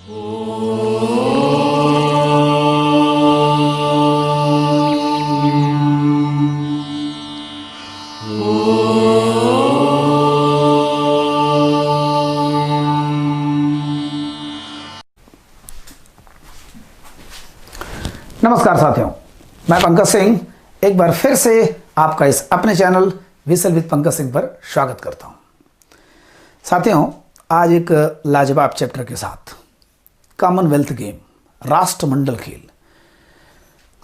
नमस्कार साथियों, मैं पंकज सिंह एक बार फिर से आपका इस अपने channel whistle with Pankaj Singh पर स्वागत करता हूं। साथियों, आज एक लाजवाब चैप्टर के साथ कॉमनवेल्थ गेम, राष्ट्रमंडल खेल।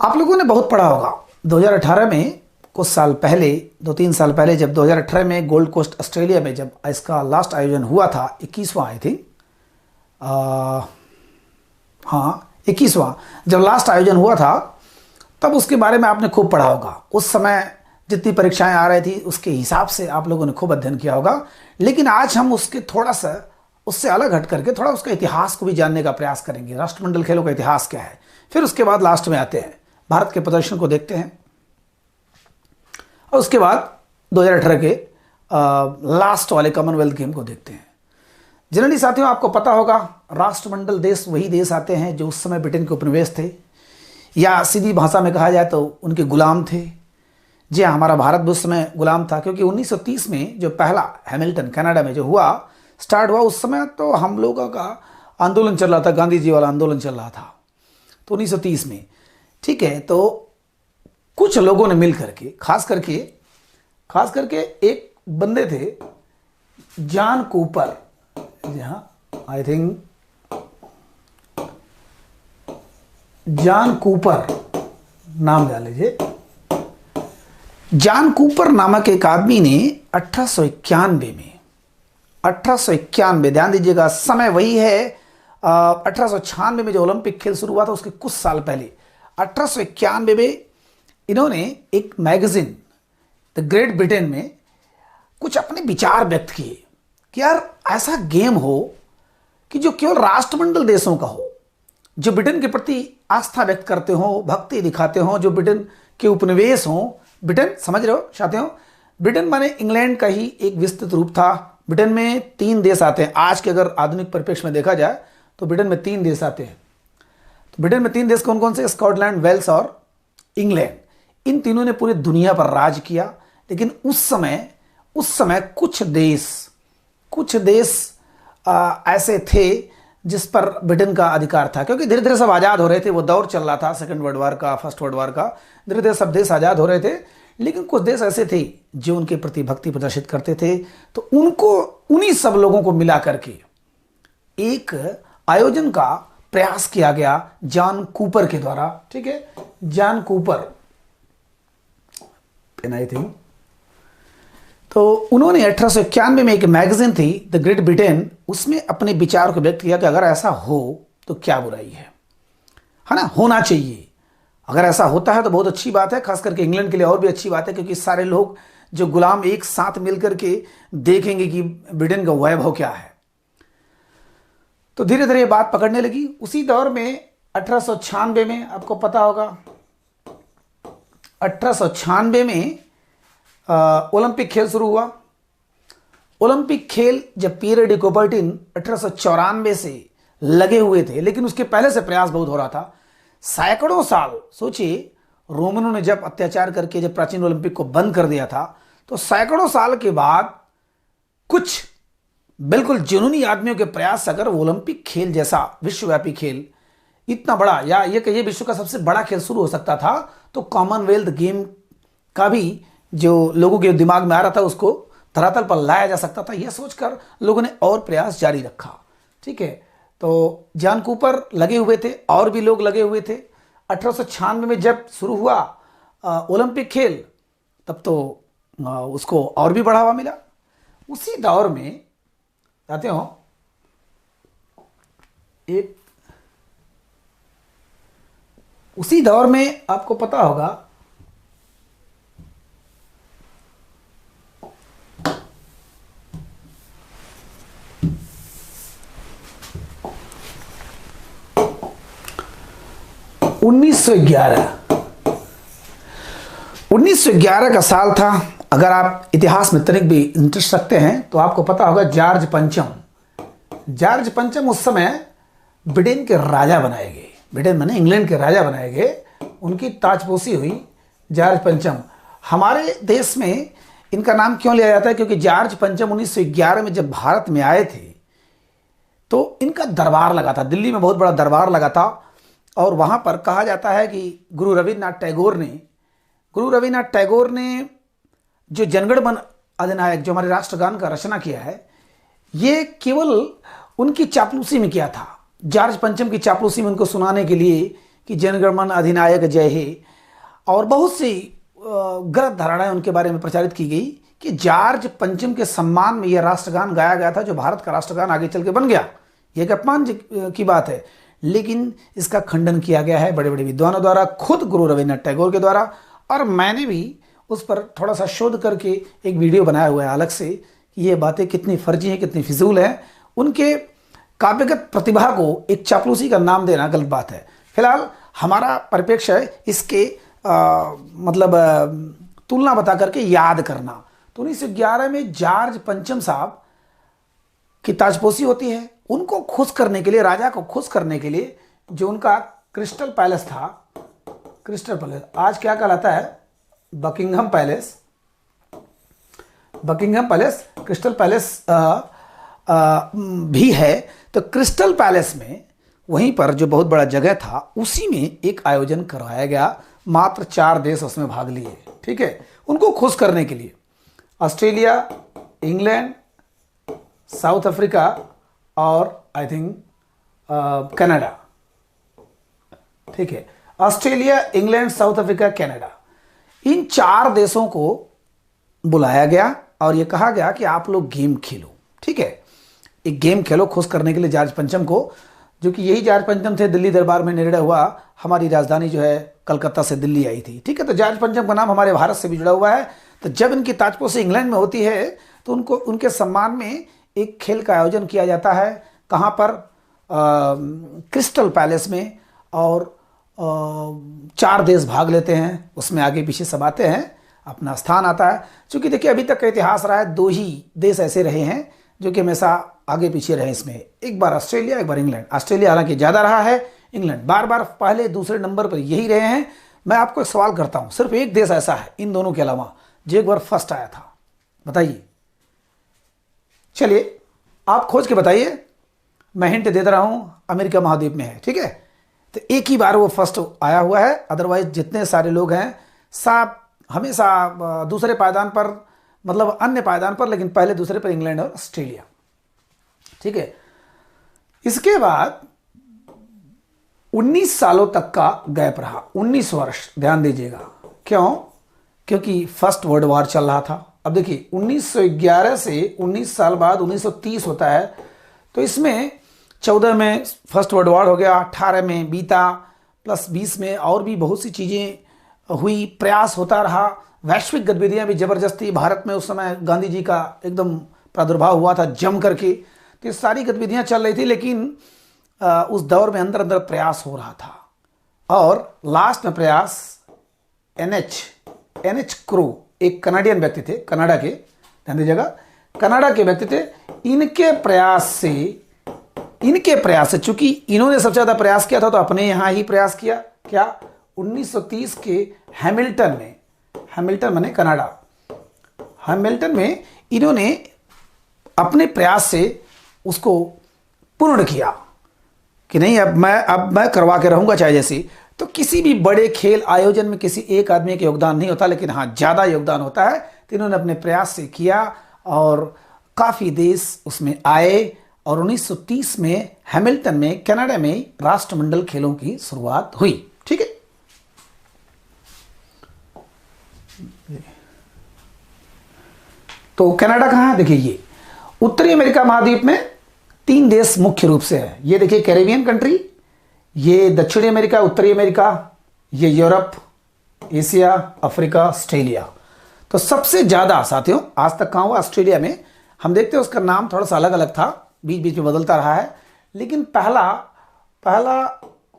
आप लोगों ने बहुत पढ़ा होगा 2018 में, कुछ साल पहले, 2-3 साल पहले, जब 2018 में गोल्ड कोस्ट ऑस्ट्रेलिया में जब इसका लास्ट आयोजन हुआ था, 21वां आई थिंक, हाँ 21वां जब लास्ट आयोजन हुआ था, तब उसके बारे में आपने खूब पढ़ा होगा। उस समय जितनी परीक्षाएं आ रही थी उसके हिसाब से आप लोगों ने खूब अध्ययन किया होगा। लेकिन आज हम उसके थोड़ा सा उससे अलग हट करके थोड़ा उसका इतिहास को भी जानने का प्रयास करेंगे। राष्ट्रमंडल खेलों का इतिहास क्या है, फिर उसके बाद लास्ट में आते हैं भारत के प्रदर्शन को देखते हैं, और उसके बाद 2018 के लास्ट वाले कॉमनवेल्थ गेम को देखते हैं। जनरली साथियों, आपको पता होगा राष्ट्रमंडल देश वही देश आते हैं जो उस समय ब्रिटेन के उपनिवेश थे, या सीधी भाषा में कहा जाए तो उनके गुलाम थे। जी हाँ, हमारा भारत भी उस समय गुलाम था, क्योंकि 1930 में जो पहला हैमिल्टन कनाडा में जो हुआ, स्टार्ट हुआ, उस समय तो हम लोगों का आंदोलन चल रहा था, गांधी जी वाला आंदोलन चल रहा था, तो 1930 में, ठीक है। तो कुछ लोगों ने मिल करके, खास करके एक बंदे थे जॉन कूपर, जी हाँ, आई थिंक जॉन कूपर नाम डाल लीजिए। जॉन कूपर नामक एक आदमी ने 1891, ध्यान दीजिएगा, समय वही है 1896 में जो ओलंपिक खेल शुरू हुआ था उसके कुछ साल पहले, 1891 में इन्होंने एक मैगजीन द ग्रेट ब्रिटेन में कुछ अपने विचार व्यक्त किए कि यार ऐसा गेम हो कि जो केवल राष्ट्रमंडल देशों का हो, जो ब्रिटेन के प्रति आस्था व्यक्त करते हो, भक्ति दिखाते हो, जो ब्रिटेन के उपनिवेश हो। ब्रिटेन, समझ रहे हो साथियों, ब्रिटेन माने इंग्लैंड का ही एक विस्तृत रूप था। ब्रिटेन में 3 देश आते हैं। आज के अगर आधुनिक परिप्रेक्ष्य में देखा जाए तो ब्रिटेन में 3 देश आते हैं। तो ब्रिटेन में 3 देश कौन कौन से? स्कॉटलैंड, वेल्स और इंग्लैंड। इन तीनों ने पूरी दुनिया पर राज किया। लेकिन उस समय कुछ देश ऐसे थे जिस पर ब्रिटेन का अधिकार था, क्योंकि धीरे धीरे सब आज़ाद हो रहे थे। वो दौर चल रहा था सेकंड वर्ल्ड वार का, फर्स्ट वर्ल्ड वार का, धीरे धीरे सब देश आज़ाद हो रहे थे। लेकिन कुछ देश ऐसे थे जो उनके प्रति भक्ति प्रदर्शित करते थे, तो उन्हीं सब लोगों को मिला करके एक आयोजन का प्रयास किया गया जॉन कूपर के द्वारा, ठीक है, जॉन कूपर, आई थिंक। तो उन्होंने 1891 में एक मैगजीन थी द ग्रेट ब्रिटेन, उसमें अपने विचार को व्यक्त किया कि अगर ऐसा हो तो क्या बुराई है ना, होना चाहिए। अगर ऐसा होता है तो बहुत अच्छी बात है, खास करके इंग्लैंड के लिए और भी अच्छी बात है, क्योंकि सारे लोग जो गुलाम एक साथ मिलकर के देखेंगे कि ब्रिटेन का वैभव क्या है। तो धीरे धीरे ये बात पकड़ने लगी। उसी दौर में 1896 में, आपको पता होगा, 1896 में ओलंपिक खेल शुरू हुआ। ओलंपिक खेल जब पियर डी कुबर्टिन 1894 से लगे हुए थे, लेकिन उसके पहले से प्रयास बहुत हो रहा था। सैकड़ों साल, सोचिए, रोमनों ने जब अत्याचार करके जब प्राचीन ओलंपिक को बंद कर दिया था, तो सैकड़ों साल के बाद कुछ बिल्कुल जुनूनी आदमियों के प्रयास से अगर ओलंपिक खेल जैसा विश्वव्यापी खेल इतना बड़ा, या ये कहिए विश्व का सबसे बड़ा खेल शुरू हो सकता था, तो कॉमनवेल्थ गेम का भी जो लोगों के दिमाग में आ रहा था उसको धरातल पर लाया जा सकता था। यह सोचकर लोगों ने और प्रयास जारी रखा, ठीक है। तो जॉन कूपर लगे हुए थे, और भी लोग लगे हुए थे। 1896 में जब शुरू हुआ ओलंपिक खेल, तब तो उसको और भी बढ़ावा मिला। उसी दौर में जाते हो, उसी दौर में आपको पता होगा उन्नीस 1911 का साल था। अगर आप इतिहास में तनिक भी इंटरेस्ट रखते हैं तो आपको पता होगा जॉर्ज पंचम उस समय ब्रिटेन के राजा बनाए गए, ब्रिटेन माने इंग्लैंड के राजा बनाए गए, उनकी ताजपोशी हुई जॉर्ज पंचम। हमारे देश में इनका नाम क्यों लिया जाता है? क्योंकि जॉर्ज पंचम 1911 में जब भारत में आए थे तो इनका दरबार लगा था, दिल्ली में बहुत बड़ा दरबार लगा था। और वहाँ पर कहा जाता है कि गुरु रविन्द्रनाथ टैगोर ने जो जनगण मन अधिनायक, जो हमारे राष्ट्रगान का रचना किया है, ये केवल उनकी चापलूसी में किया था। जॉर्ज पंचम की चापलूसी में उनको सुनाने के लिए कि जनगण मन अधिनायक जय हे, और बहुत सी गलत धारणाएं उनके बारे में प्रचारित की गई कि जॉर्ज पंचम के सम्मान में यह राष्ट्रगान गाया गया था, जो भारत का राष्ट्रगान आगे चल के बन गया। यह एक अपमान की बात है, लेकिन इसका खंडन किया गया है बड़े बड़े विद्वानों द्वारा, खुद गुरु रविन्द्रनाथ टैगोर के द्वारा। और मैंने भी उस पर थोड़ा सा शोध करके एक वीडियो बनाया हुआ है अलग से कि ये बातें कितनी फर्जी हैं, कितनी फिजूल हैं। उनके काव्यगत प्रतिभा को एक चापलूसी का नाम देना गलत बात है। फिलहाल हमारा परिप्रेक्ष्य है इसके तुलना बता करके याद करना। तो 1911 में जॉर्ज पंचम साहब की ताजपोशी होती है। उनको खुश करने के लिए, राजा को खुश करने के लिए, जो उनका क्रिस्टल पैलेस था, क्रिस्टल पैलेस आज क्या कहलाता है? बकिंघम पैलेस, क्रिस्टल पैलेस भी है। तो क्रिस्टल पैलेस में, वहीं पर जो बहुत बड़ा जगह था, उसी में एक आयोजन करवाया गया। मात्र 4 देश उसमें भाग लिए, ठीक है, उनको खुश करने के लिए। ऑस्ट्रेलिया, इंग्लैंड, साउथ अफ्रीका और आई थिंक कनाडा, ठीक है। Australia, England, South Africa, Canada, इन 4 देशों को बुलाया गया और ये कहा गया कि आप लोग गेम खेलो, ठीक है, एक गेम खेलो खुश करने के लिए जॉर्ज पंचम को, जो कि यही जॉर्ज पंचम थे। दिल्ली दरबार में निर्णय हुआ, हमारी राजधानी जो है कलकत्ता से दिल्ली आई थी, ठीक है। तो जॉर्ज पंचम का नाम हमारे भारत से भी जुड़ा हुआ है। तो जब इनकी ताजपोशी इंग्लैंड में होती है तो उनके सम्मान में एक खेल का आयोजन किया जाता है। कहाँ पर? क्रिस्टल पैलेस में। और 4 देश भाग लेते हैं, उसमें आगे पीछे सब आते हैं, अपना स्थान आता है। क्योंकि देखिए अभी तक का इतिहास रहा है, 2 ही देश ऐसे रहे हैं जो कि हमेशा आगे पीछे रहे इसमें, एक बार ऑस्ट्रेलिया, एक बार इंग्लैंड। ऑस्ट्रेलिया हालांकि ज़्यादा रहा है, इंग्लैंड बार बार पहले दूसरे नंबर पर यही रहे हैं। मैं आपको एक सवाल करता हूँ, सिर्फ एक देश ऐसा है इन दोनों के अलावा जो एक बार फर्स्ट आया था, बताइए। चलिए आप खोज के बताइए, मैं हिंट दे रहा हूँ, अमेरिका महाद्वीप में है, ठीक है। तो एक ही बार वो फर्स्ट आया हुआ है, अदरवाइज जितने सारे लोग हैं सब हमेशा दूसरे पायदान पर, मतलब अन्य पायदान पर, लेकिन पहले दूसरे पर इंग्लैंड और ऑस्ट्रेलिया, ठीक है। इसके बाद 19 सालों तक का गैप रहा, 19 वर्ष, ध्यान दीजिएगा। क्यों? क्योंकि फर्स्ट वर्ल्ड वॉर चल रहा था। अब देखिए 1911 से 19 साल बाद 1930 होता है, तो इसमें 14 में फर्स्ट वर्ल्ड वॉर हो गया, 18 में बीता, प्लस 20 में और भी बहुत सी चीज़ें हुई, प्रयास होता रहा। वैश्विक गतिविधियां भी जबरदस्ती, भारत में उस समय गांधी जी का एकदम प्रादुर्भाव हुआ था जम करके, तो ये सारी गतिविधियां चल रही थी। लेकिन उस दौर में अंदर अंदर प्रयास हो रहा था, और लास्ट में प्रयास एनएच क्रो, एक कनाडियन व्यक्ति थे, कनाडा के, ध्यान दीजिएगा, कनाडा के व्यक्ति थे। इनके प्रयास से चूंकि इन्होंने सबसे ज्यादा प्रयास किया था, तो अपने यहां ही प्रयास किया। क्या? 1930 के हैमिल्टन माने कनाडा, हैमिल्टन में इन्होंने अपने प्रयास से उसको पूर्ण किया कि नहीं, अब मैं करवा के रहूंगा चाहे जैसी। तो किसी भी बड़े खेल आयोजन में किसी एक आदमी का योगदान नहीं होता, लेकिन हाँ ज़्यादा योगदान होता है। तो इन्होंने अपने प्रयास से किया और काफ़ी देश उसमें आए, और 1930 में हैमिल्टन में, कनाडा में राष्ट्रमंडल खेलों की शुरुआत हुई, ठीक है। तो कनाडा कहाँ है? देखिए ये उत्तरी अमेरिका महाद्वीप में 3 देश मुख्य रूप से है। ये देखिए कैरेबियन कंट्री, ये दक्षिणी अमेरिका, उत्तरी अमेरिका, ये यूरोप, एशिया, अफ्रीका, ऑस्ट्रेलिया। तो सबसे ज़्यादा साथियों आज तक कहाँ हुआ? ऑस्ट्रेलिया में। हम देखते हैं उसका नाम थोड़ा सा अलग अलग था, बीच बीच में बदलता रहा है, लेकिन पहला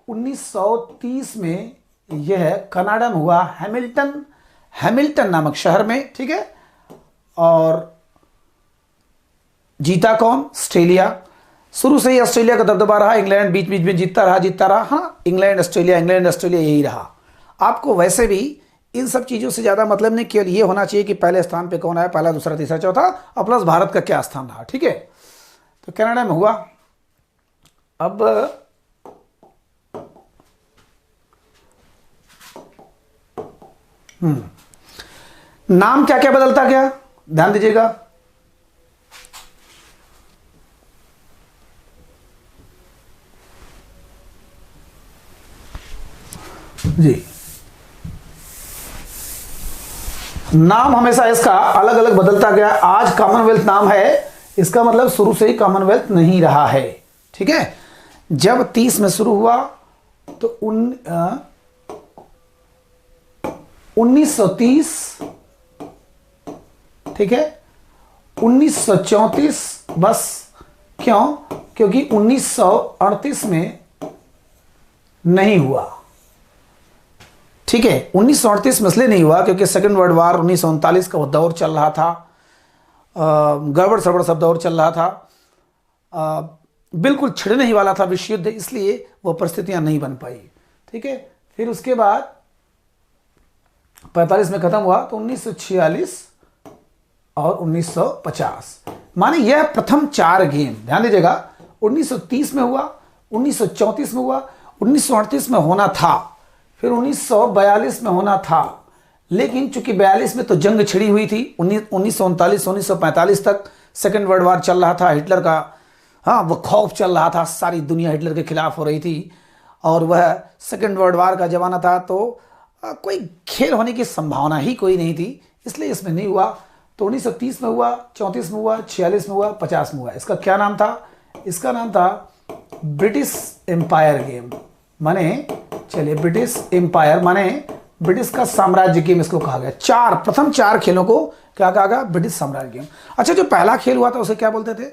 1930 में यह है कनाडा में हुआ, हैमिल्टन नामक शहर में, ठीक है। और जीता कौन? ऑस्ट्रेलिया। शुरू से ही ऑस्ट्रेलिया का दबदबा रहा, इंग्लैंड बीच बीच में जीतता रहा। हाँ, इंग्लैंड ऑस्ट्रेलिया यही रहा। आपको वैसे भी इन सब चीज़ों से ज़्यादा मतलब नहीं, केवल ये होना चाहिए कि पहले स्थान पे कौन आया, पहला, दूसरा, तीसरा, चौथा, और प्लस भारत का क्या स्थान रहा। ठीक है, तो कनाडा में हुआ। अब नाम क्या क्या बदलता गया, ध्यान दीजिएगा। जी, नाम हमेशा इसका अलग अलग बदलता गया। आज कॉमनवेल्थ नाम है, इसका मतलब शुरू से ही कॉमनवेल्थ नहीं रहा है। ठीक है, जब 30 में शुरू हुआ तो 1930, ठीक है, 1934, बस क्यों, क्योंकि 1938 में नहीं हुआ। ठीक है, 1938 में इसलिए नहीं हुआ क्योंकि सेकेंड वर्ल्ड वार 1939 का वो दौर चल रहा था, गड़बड़ सड़बड़ सब दौर चल रहा था, बिल्कुल छिड़ने ही वाला था विश्व युद्ध, इसलिए वो परिस्थितियां नहीं बन पाई। ठीक है, फिर उसके बाद 45 में खत्म हुआ, तो 1946 और 1950, माने यह प्रथम 4 गेम, ध्यान दीजिएगा। 1930 में हुआ, 1934 में हुआ, 1938 में होना था, फिर 1942 में होना था, लेकिन चूंकि 42 में तो जंग छिड़ी हुई थी, 1939 1945 तक सेकेंड वर्ल्ड वार चल रहा था, हिटलर का, हाँ, वो खौफ चल रहा था, सारी दुनिया हिटलर के खिलाफ हो रही थी, और वह सेकेंड वर्ल्ड वार का जमाना था, तो कोई खेल होने की संभावना ही कोई नहीं थी, इसलिए इसमें नहीं हुआ। तो 1930 में हुआ, 34 में हुआ, 46 में हुआ, 50 में हुआ। इसका क्या नाम था? इसका नाम था ब्रिटिश एम्पायर गेम, माने, चलिए, ब्रिटिश एम्पायर माने ब्रिटिश का साम्राज्य गेम इसको कहा गया। प्रथम 4 खेलों को क्या कहा गया? ब्रिटिश साम्राज्य गेम। अच्छा, जो पहला खेल हुआ था उसे क्या बोलते थे?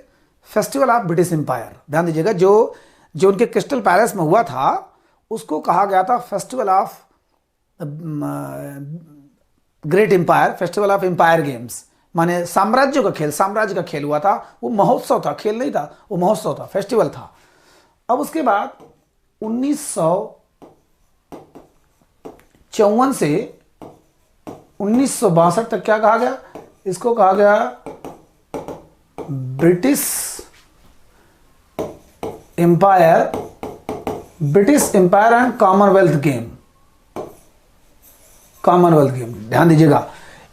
Festival of British Empire. ध्यान दीजिएगा, जो उनके क्रिस्टल पैलेस में हुआ था उसको कहा गया था festival of great empire, festival of empire games, माने साम्राज्यों का खेल, साम्राज्य का खेल हुआ था। वो महोत्सव था, खेल नहीं था, वो महोत्सव था, फेस्टिवल था। अब उसके बाद 1954 से 1962 तक क्या कहा गया? इसको कहा गया British Empire and Commonwealth game. Commonwealth game, ध्यान दीजिएगा,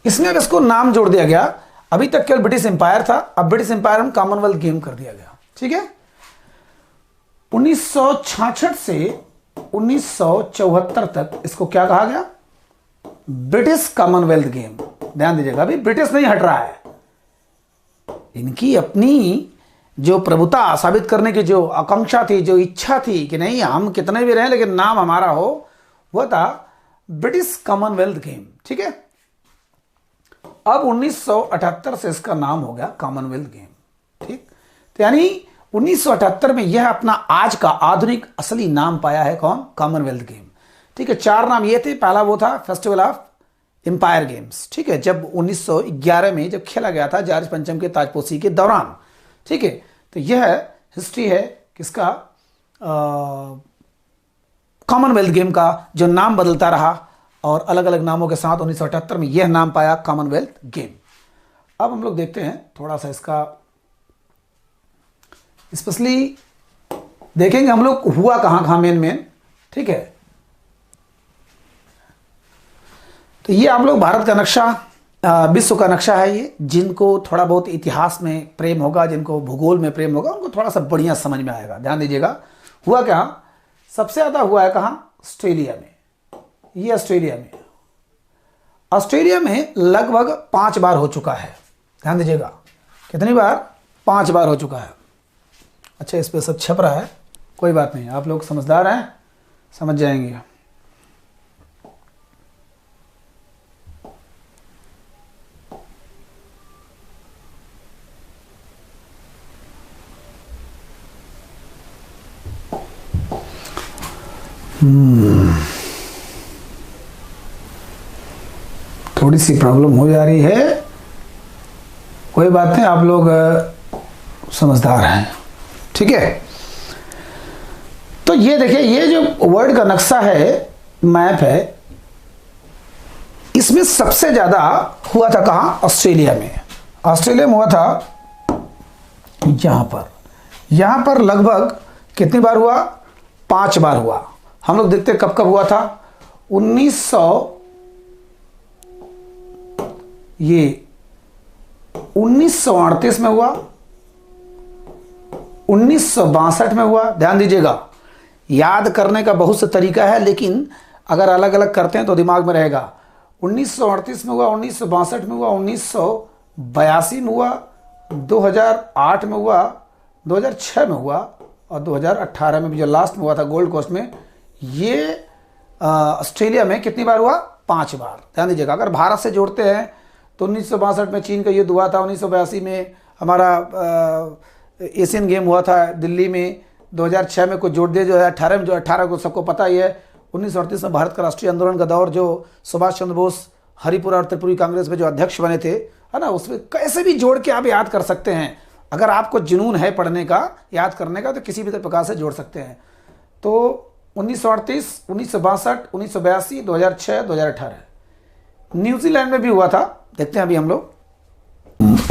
इसमें अब इसको नाम जोड़ दिया गया। अभी तक केवल ब्रिटिश एम्पायर था, अब British Empire and Commonwealth game कर दिया गया। ठीक है, 1966 से 1974 तक इसको क्या कहा गया? British Commonwealth game. ध्यान दीजिएगा, अभी ब्रिटिश नहीं हट रहा है, इनकी अपनी जो प्रभुता साबित करने की जो आकांक्षा थी, जो इच्छा थी कि नहीं, हम कितने भी रहें लेकिन नाम हमारा हो, वह था ब्रिटिश कॉमनवेल्थ गेम। ठीक है, अब 1978 से इसका नाम हो गया कॉमनवेल्थ गेम। ठीक, तो यानी 1978 में यह अपना आज का आधुनिक असली नाम पाया है। कौन? Commonwealth game. ठीक है, 4 नाम ये थे। पहला वो था फेस्टिवल ऑफ एम्पायर गेम्स। ठीक है, जब 1911 में जब खेला गया था जॉर्ज पंचम के ताजपोशी के दौरान। ठीक है, तो यह हिस्ट्री है किसका? कॉमनवेल्थ गेम का, जो नाम बदलता रहा और अलग अलग नामों के साथ 1978 में यह नाम पाया कॉमनवेल्थ गेम। अब हम लोग देखते हैं थोड़ा सा इसका स्पेशली देखेंगे हम लोग हुआ कहां मेन। ठीक है, तो ये आप लोग भारत का नक्शा, विश्व का नक्शा है ये। जिनको थोड़ा बहुत इतिहास में प्रेम होगा, जिनको भूगोल में प्रेम होगा, उनको थोड़ा सा बढ़िया समझ में आएगा। ध्यान दीजिएगा, हुआ क्या? सबसे ज्यादा हुआ है कहां? ऑस्ट्रेलिया में। ये ऑस्ट्रेलिया में लगभग 5 बार हो चुका है। ध्यान दीजिएगा, कितनी बार? 5 बार हो चुका है। अच्छा, इस पे सब छप रहा है, कोई बात नहीं, आप लोग समझदार हैं, समझ जाएंगे। थोड़ी सी प्रॉब्लम हो जा रही है, कोई बात नहीं, आप लोग समझदार हैं। ठीक है। तो ये देखिए, ये जो वर्ल्ड का नक्शा है, मैप है, इसमें सबसे ज्यादा हुआ था कहां? ऑस्ट्रेलिया में। ऑस्ट्रेलिया में हुआ था यहां पर लगभग कितनी बार हुआ? 5 बार हुआ। हम लोग देखते कब कब हुआ था? 1938 में हुआ, 1962 में हुआ। ध्यान दीजिएगा, याद करने का बहुत से तरीका है, लेकिन अगर अलग अलग करते हैं तो दिमाग में रहेगा। 1938 में हुआ, 1962 में हुआ, 1982 में हुआ, 2008 में हुआ, 2006 में हुआ और 2018 में भी जो लास्ट में हुआ था गोल्ड कोस्ट में, ये ऑस्ट्रेलिया में कितनी बार हुआ? 5 बार। ध्यान दीजिएगा, अगर भारत से जोड़ते हैं तो 1962 में चीन का युद्ध हुआ था, 1982 में हमारा एशियन गेम हुआ था दिल्ली में, 2006 में कुछ जोड़ दिए, जो है 18 में, जो 18 को सबको पता ही है। 1938 में भारत का राष्ट्रीय आंदोलन का दौर, जो सुभाष चंद्र बोस हरिपुरा और त्रिपुरी कांग्रेस में जो अध्यक्ष बने थे, है ना, उसमें कैसे भी जोड़ के आप याद कर सकते हैं। अगर आपको जुनून है पढ़ने का, याद करने का, तो किसी भी प्रकार से जोड़ सकते हैं। तो 1938, 1962, 1982, 2006, 2018 न्यूजीलैंड में भी हुआ था। देखते हैं अभी हम लोग।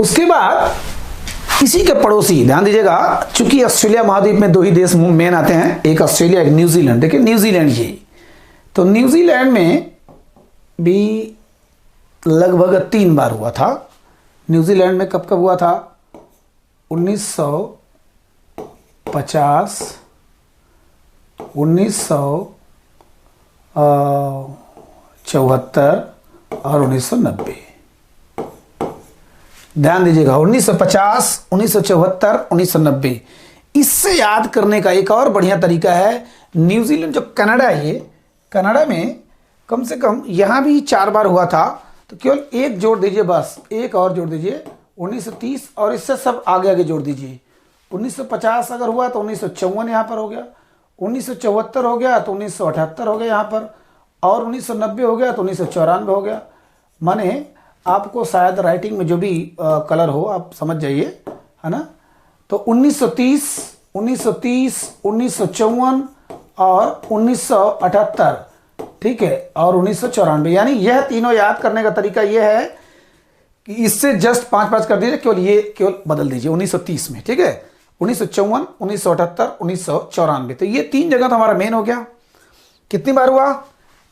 उसके बाद इसी के पड़ोसी, ध्यान दीजिएगा, चूंकि ऑस्ट्रेलिया महाद्वीप में 2 ही देश मेन आते हैं, एक ऑस्ट्रेलिया, एक न्यूजीलैंड। देखिए न्यूजीलैंड, ये तो न्यूजीलैंड में भी लगभग 3 बार हुआ था। न्यूजीलैंड में कब कब हुआ था? 1950, 1974 और 1990। ध्यान दीजिएगा, 1950, 1974, 1990। इससे याद करने का एक और बढ़िया तरीका है, न्यूजीलैंड जो कनाडा है, ये कनाडा में कम से कम यहां भी 4 बार हुआ था, तो केवल एक जोड़ दीजिए, बस एक और जोड़ दीजिए, 1930, और इससे सब आगे आगे जोड़ दीजिए। 1950 अगर हुआ तो 1954 यहाँ पर हो गया, 1974 हो गया तो 1978 हो गया यहाँ पर, और 1990 हो गया तो 1994 हो गया। माने आपको शायद राइटिंग में जो भी कलर हो आप समझ जाइए, है ना। तो 1930, 1930, 1954 और 1978, ठीक है, और 1994। यानी यह तीनों याद करने का तरीका यह है कि इससे जस्ट 5-5 कर दीजिए, केवल ये केवल बदल दीजिए 1930 में, ठीक है। 1954, 1978, 1994, तो ये 3 जगह तो हमारा मेन हो गया। कितनी बार हुआ?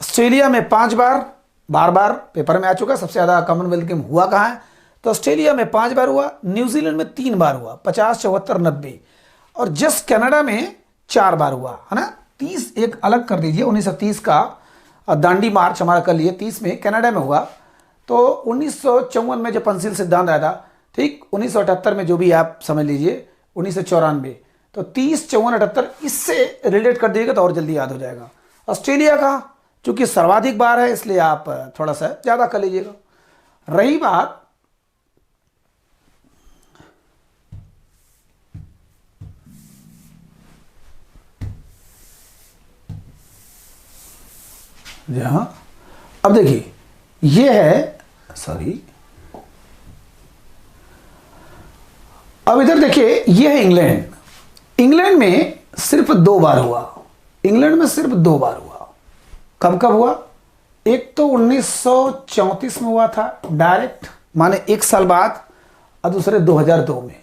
ऑस्ट्रेलिया में 5 बार, बार बार पेपर में आ चुका। सबसे ज्यादा कॉमनवेल्थ गेम हुआ कहाँ है? तो ऑस्ट्रेलिया में 5 बार हुआ, न्यूजीलैंड में 3 बार हुआ, 50, 74, 90, और जस्ट कनाडा में 4 बार हुआ, है ना। 30 एक अलग कर दीजिए, 1930 का दांडी मार्च हमारा कर लिए, 30 में कनाडा में हुआ। तो 1954 में जो पंसिल सिद्धांत आया था, ठीक, 1978 में जो भी आप समझ लीजिए, 1994, तो 30, 54, 78 इससे रिलेट कर दीजिएगा तो और जल्दी याद हो जाएगा। ऑस्ट्रेलिया का चूंकि सर्वाधिक बार है, इसलिए आप थोड़ा सा ज्यादा कर लीजिएगा। रही बात जहां, अब देखिए ये है, सॉरी, अब इधर देखिए ये है इंग्लैंड। इंग्लैंड में सिर्फ 2 बार हुआ, इंग्लैंड में सिर्फ 2 बार हुआ। कब कब हुआ? एक तो 1934 में हुआ था डायरेक्ट, माने 1 साल बाद, और दूसरे 2002 में,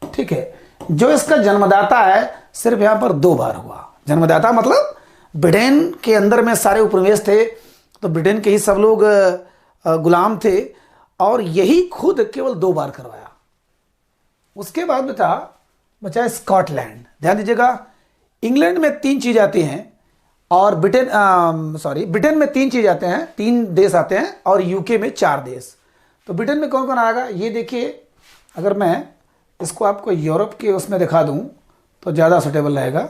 ठीक है। जो इसका जन्मदाता है, सिर्फ यहां पर 2 बार हुआ। जन्मदाता मतलब ब्रिटेन के अंदर में सारे उपनिवेश थे, तो ब्रिटेन के ही सब लोग गुलाम थे, और यही खुद केवल 2 बार करवाया। उसके बाद बचा स्कॉटलैंड। ध्यान दीजिएगा, इंग्लैंड में 3 चीज आती हैं, और ब्रिटेन में 3 चीज आते हैं, 3 देश आते हैं, और यूके में 4 देश। तो ब्रिटेन में कौन कौन आएगा? ये देखिए, अगर मैं इसको आपको यूरोप के उसमें दिखा दूं तो ज्यादा सुटेबल रहेगा।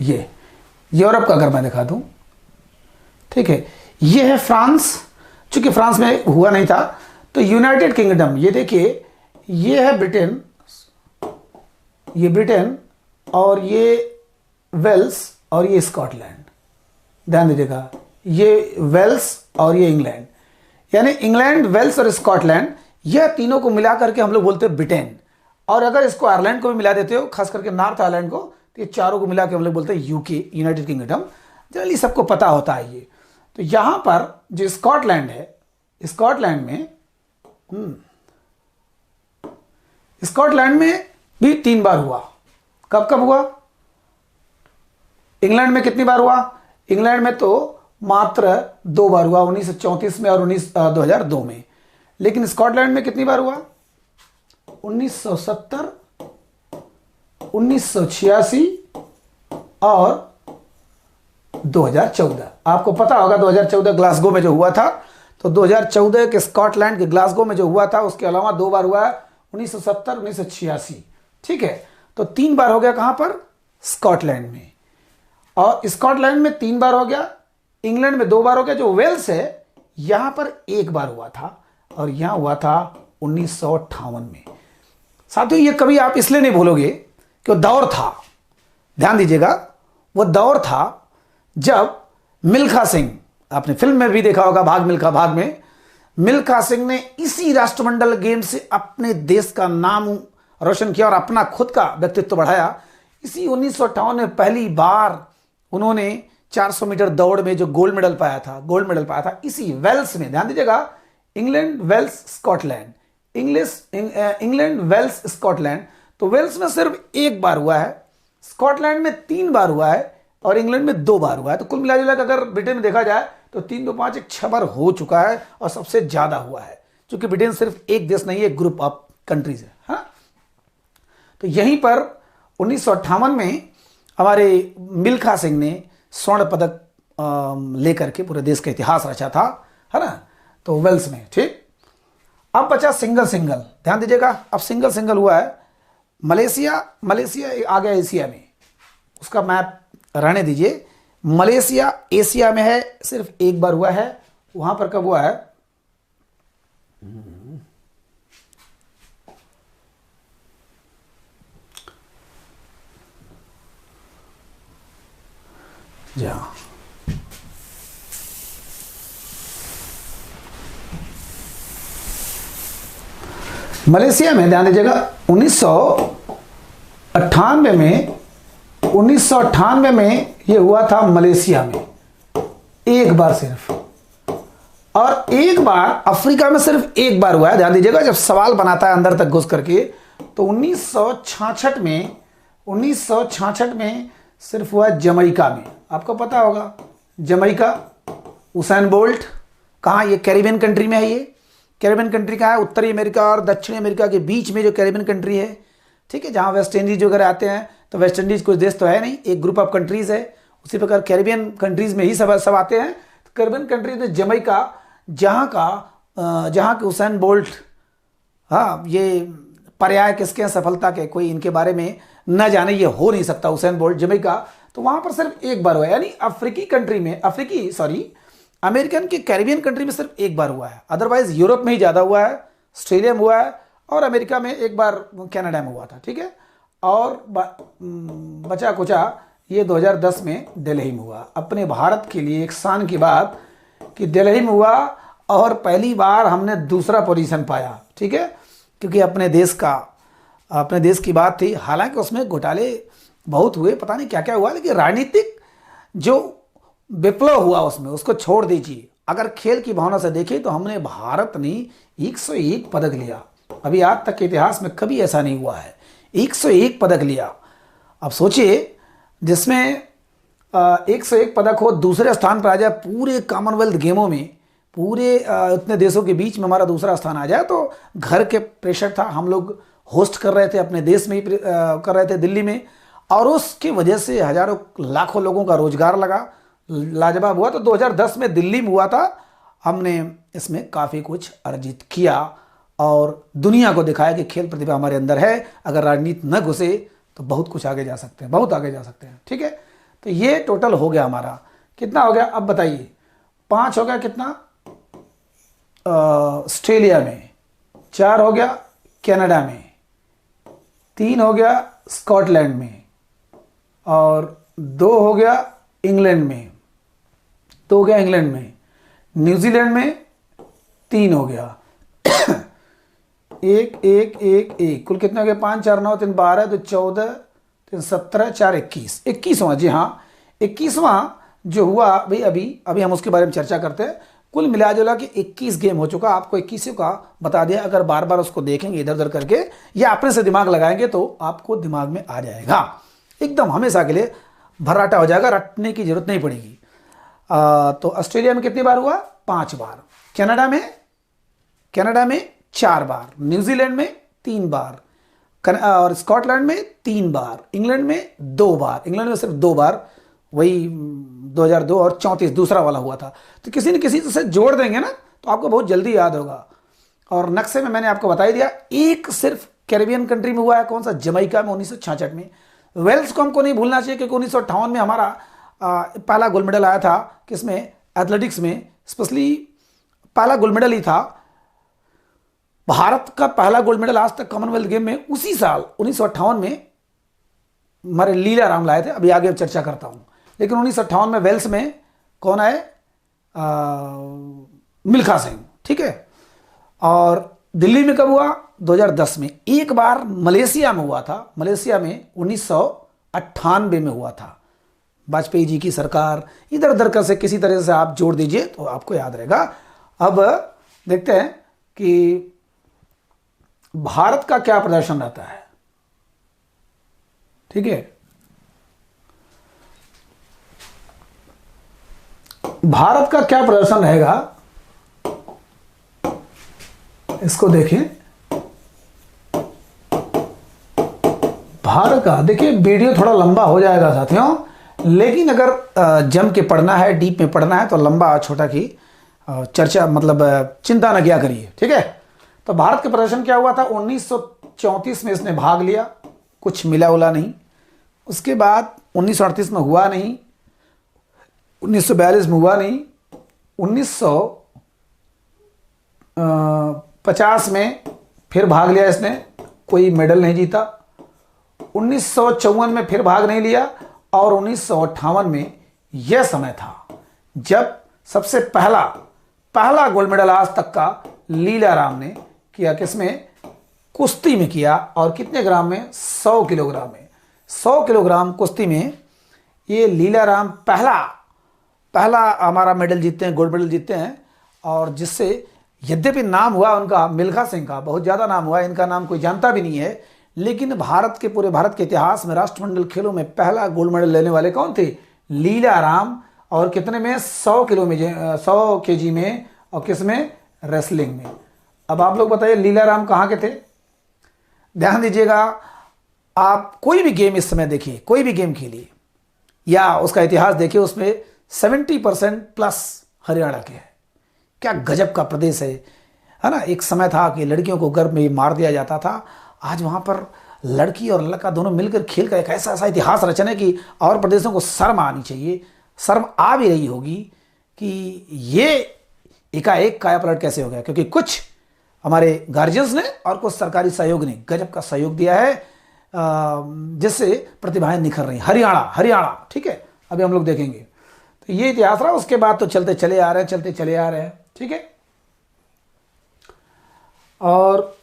ये यूरोप का अगर मैं दिखा दूं, ठीक है, ये है फ्रांस, चूंकि फ्रांस में हुआ नहीं था, तो यूनाइटेड किंगडम, ये देखिए, ये है ब्रिटेन, ये ब्रिटेन, और ये वेल्स, और ये स्कॉटलैंड। ध्यान दीजिएगा, ये वेल्स और ये इंग्लैंड, यानी इंग्लैंड, वेल्स और स्कॉटलैंड, यह तीनों को मिला करके हम लोग बोलते हैं ब्रिटेन। और अगर इसको आयरलैंड को भी मिला देते हो, खास करके नॉर्थ आयरलैंड को, तो ये चारों को मिला के हम लोग बोलते हैं यूके, यूनाइटेड किंगडम। जनरली सबको पता होता है ये। तो यहां पर जो स्कॉटलैंड है, स्कॉटलैंड में भी 3 बार हुआ। कब कब हुआ? इंग्लैंड में कितनी बार हुआ? इंग्लैंड में तो मात्र 2 बार हुआ, 1934 में और 2002 में। लेकिन स्कॉटलैंड में कितनी बार हुआ? 1970, 1986 और 2014। आपको पता होगा 2014 ग्लासगो में जो हुआ था, तो 2014 के स्कॉटलैंड के ग्लासगो में जो हुआ था, उसके अलावा 2 बार हुआ है, 1970, 1986। ठीक है, तो 3 बार हो गया कहां पर? स्कॉटलैंड में। और स्कॉटलैंड में 3 बार हो गया, इंग्लैंड में 2 बार हो गया। जो वेल्स है यहां पर 1 बार हुआ था, और यहां हुआ था 1958 में। साथियों, ये कभी आप इसलिए नहीं भूलोगे कि वो दौर था, ध्यान दीजिएगा, वो दौर था जब मिल्खा सिंह, आपने फिल्म में भी देखा होगा भाग मिल्खा भाग में, मिल्खा सिंह ने इसी राष्ट्रमंडल गेम से अपने देश का नाम रोशन किया और अपना खुद का व्यक्तित्व बढ़ाया। इसी 1958 में पहली बार उन्होंने 400 मीटर दौड़ में जो गोल्ड मेडल पाया था इसी वेल्स में। ध्यान दीजिएगा, England, Wales, Scotland, England, Wales, Scotland. तो वेल्स में सिर्फ 1 बार हुआ है, स्कॉटलैंड में 3 बार हुआ है, और इंग्लैंड में 2 बार हुआ है। तो कुल मिला कर अगर ब्रिटेन में देखा जाए तो 3, 2, 5, 6 बार हो चुका है, और सबसे ज्यादा हुआ है, क्योंकि ब्रिटेन सिर्फ एक देश नहीं है, ग्रुप ऑफ कंट्रीज है। हाँ? तो यहीं पर 1958 में हमारे मिल्खा सिंह ने स्वर्ण पदक लेकर के पूरे देश का इतिहास रचा था, है ना। तो वेल्स में। ठीक, अब बचा सिंगल। ध्यान दीजिएगा, अब सिंगल हुआ है। मलेशिया आ गया एशिया में, उसका मैप रहने दीजिए। मलेशिया एशिया में है, सिर्फ 1 बार हुआ है। वहां पर कब हुआ है? जा मलेशिया में, ध्यान दीजिएगा, 1998 में ये हुआ था मलेशिया में, 1 बार सिर्फ। और 1 बार अफ्रीका में सिर्फ 1 बार हुआ है। ध्यान दीजिएगा, जब सवाल बनाता है अंदर तक घुस करके, तो 1966 में सिर्फ हुआ जमैका में। आपको पता होगा जमैका, उसेन बोल्ट, कहाँ? ये कैरिबियन कंट्री में है। ये कैरिबियन कंट्री कहाँ है? उत्तरी अमेरिका और दक्षिणी अमेरिका के बीच में जो कैरिबियन कंट्री है, ठीक है, जहाँ वेस्ट इंडीज वगैरह आते हैं। तो वेस्ट इंडीज कोई देश तो है नहीं, एक ग्रुप ऑफ कंट्रीज है। उसी प्रकार कैरिबियन कंट्रीज में ही सब आते हैं। तो कैरिबियन कंट्रीज में जमैका, जहाँ के उसेन बोल्ट, हाँ, ये पर्याय किसके हैं सफलता के, कोई इनके बारे में न जाने, ये हो नहीं सकता, उसेन बोल्ट, जमैका। तो वहां पर सिर्फ 1 बार हुआ है, यानी अमेरिकन के कैरिबियन कंट्री में सिर्फ 1 बार हुआ है। अदरवाइज यूरोप में ही ज्यादा हुआ है, ऑस्ट्रेलिया में हुआ है, और अमेरिका में 1 बार, कनाडा में हुआ था। ठीक है, और बचा कुचा ये 2010 में दिल्ली में हुआ। अपने भारत के लिए एक शान की बात कि दिल्ली में हुआ, और पहली बार हमने दूसरा पोजीशन पाया। ठीक है, क्योंकि अपने देश की बात थी। हालांकि उसमें घोटाले बहुत हुए, पता नहीं क्या क्या हुआ, लेकिन राजनीतिक जो विप्लव हुआ उसमें, उसको छोड़ दीजिए। अगर खेल की भावना से देखें तो हमने, भारत ने 101 पदक लिया। अभी आज तक के इतिहास में कभी ऐसा नहीं हुआ है, 101 पदक लिया। अब सोचिए, जिसमें 101 पदक हो, दूसरे स्थान पर आ जाए पूरे कॉमनवेल्थ गेमों में, पूरे इतने देशों के बीच में हमारा दूसरा स्थान आ जाए, तो घर के प्रेशर था। हम लोग होस्ट कर रहे थे, अपने देश में ही कर रहे थे, दिल्ली में, और उसकी वजह से हजारों लाखों लोगों का रोजगार लगा, लाजवाब हुआ। तो 2010 में दिल्ली में हुआ था। हमने इसमें काफ़ी कुछ अर्जित किया और दुनिया को दिखाया कि खेल प्रतिभा हमारे अंदर है। अगर राजनीति न घुसे तो बहुत कुछ आगे जा सकते हैं, बहुत आगे जा सकते हैं। ठीक है, तो ये टोटल हो गया हमारा। कितना हो गया अब बताइए? 5 हो गया, कितना? ऑस्ट्रेलिया में, 4 हो गया कनाडा में, 3 हो गया स्कॉटलैंड में, और 2 हो गया इंग्लैंड में, 2 हो गया इंग्लैंड में, न्यूजीलैंड में 3 हो गया, एक एक एक एक, कुल कितने हो गए? 5 4 9 3 12 तो 14 3 17 4 21, 21वां। जी हाँ, 21वां जो हुआ भाई, अभी अभी हम उसके बारे में चर्चा करते हैं। कुल मिला जुला के 21 गेम हो चुका, आपको 21 का बता दिया। अगर बार बार उसको देखेंगे इधर उधर करके या अपने से दिमाग लगाएंगे तो आपको दिमाग में आ जाएगा, एकदम हमेशा के लिए भर्राटा हो जाएगा, रटने की जरूरत नहीं पड़ेगी। तो ऑस्ट्रेलिया में कितनी बार हुआ? 5 बार। कनाडा में 4 बार, न्यूजीलैंड में 3 बार, और स्कॉटलैंड में 3 बार, इंग्लैंड में 2 बार। इंग्लैंड में सिर्फ 2 बार, वही 2002 और 34 दूसरा वाला हुआ था। तो किसी न किसी से जोड़ देंगे ना तो आपको बहुत जल्दी याद होगा। और नक्शे में मैंने आपको बता ही दिया, एक सिर्फ कैरेबियन कंट्री में हुआ है। कौन सा? जमैका में 1966 में। वेल्स को हमको नहीं भूलना चाहिए क्योंकि 1958 में हमारा पहला गोल्ड मेडल आया था। किसमें? एथलेटिक्स में, स्पेशली पहला गोल्ड मेडल ही था भारत का, पहला गोल्ड मेडल आज तक कॉमनवेल्थ गेम में। उसी साल 1958 में हमारे लीला राम लाए थे, अभी आगे चर्चा करता हूं। लेकिन 1958 में वेल्स में कौन आए? मिल्खा सिंह, ठीक है। और दिल्ली में कब हुआ? 2010 में। एक बार मलेशिया में हुआ था, मलेशिया में 1998 में हुआ था। वाजपेयी जी की सरकार, इधर उधर का से किसी तरह से आप जोड़ दीजिए तो आपको याद रहेगा। अब देखते हैं कि भारत का क्या प्रदर्शन रहता है, ठीक है। भारत का क्या प्रदर्शन रहेगा इसको देखें। भारत का देखिए, वीडियो थोड़ा लंबा हो जाएगा साथियों, लेकिन अगर जम के पढ़ना है, डीप में पढ़ना है तो लंबा छोटा की चर्चा, मतलब चिंता न किया करिए, ठीक है। तो भारत का प्रदर्शन क्या हुआ था? 1934 में इसने भाग लिया, कुछ मिला उला नहीं। उसके बाद 1938 में हुआ नहीं, 1942 में हुआ नहीं, 1950 में फिर भाग लिया इसने, कोई मेडल नहीं जीता। 1954 में फिर भाग नहीं लिया, और 1958 में यह समय था जब सबसे पहला गोल्ड मेडल आज तक का लीला राम ने किया। किसमें? कुश्ती में किया। और कितने ग्राम में? 100 किलोग्राम में। 100 किलोग्राम कुश्ती में ये लीला राम पहला हमारा मेडल जीतते हैं, गोल्ड मेडल जीतते हैं। और जिससे यद्यपि नाम हुआ उनका मिल्खा सिंह का, बहुत ज़्यादा नाम हुआ, इनका नाम कोई जानता भी नहीं है, लेकिन पूरे भारत के इतिहास में राष्ट्रमंडल खेलों में पहला गोल्ड मेडल लेने वाले कौन थे? लीला राम। और कितने में? 100 किलो में, 100 केजी में, और किस में? रेसलिंग में। अब आप लोग बताइए लीला राम कहाँ के थे? ध्यान दीजिएगा, आप कोई भी गेम इस समय देखिए, कोई भी गेम खेलिए या उसका इतिहास देखिए, उसमें 70% प्लस हरियाणा के हैं। क्या गजब का प्रदेश है ना। एक समय था कि लड़कियों को गर्भ में मार दिया जाता था, आज वहाँ पर लड़की और लड़का दोनों मिलकर खेल कर एक ऐसा इतिहास रचना है कि और प्रदेशों को शर्म आनी चाहिए। शर्म आ भी रही होगी कि ये एकाएक काया पलट कैसे हो गया, क्योंकि कुछ हमारे गार्जियंस ने और कुछ सरकारी सहयोग ने गजब का सहयोग दिया है, जिससे प्रतिभाएं निखर रही। हरियाणा, ठीक है, अभी हम लोग देखेंगे। तो ये इतिहास रहा। उसके बाद तो चलते चले आ रहे हैं, ठीक है। और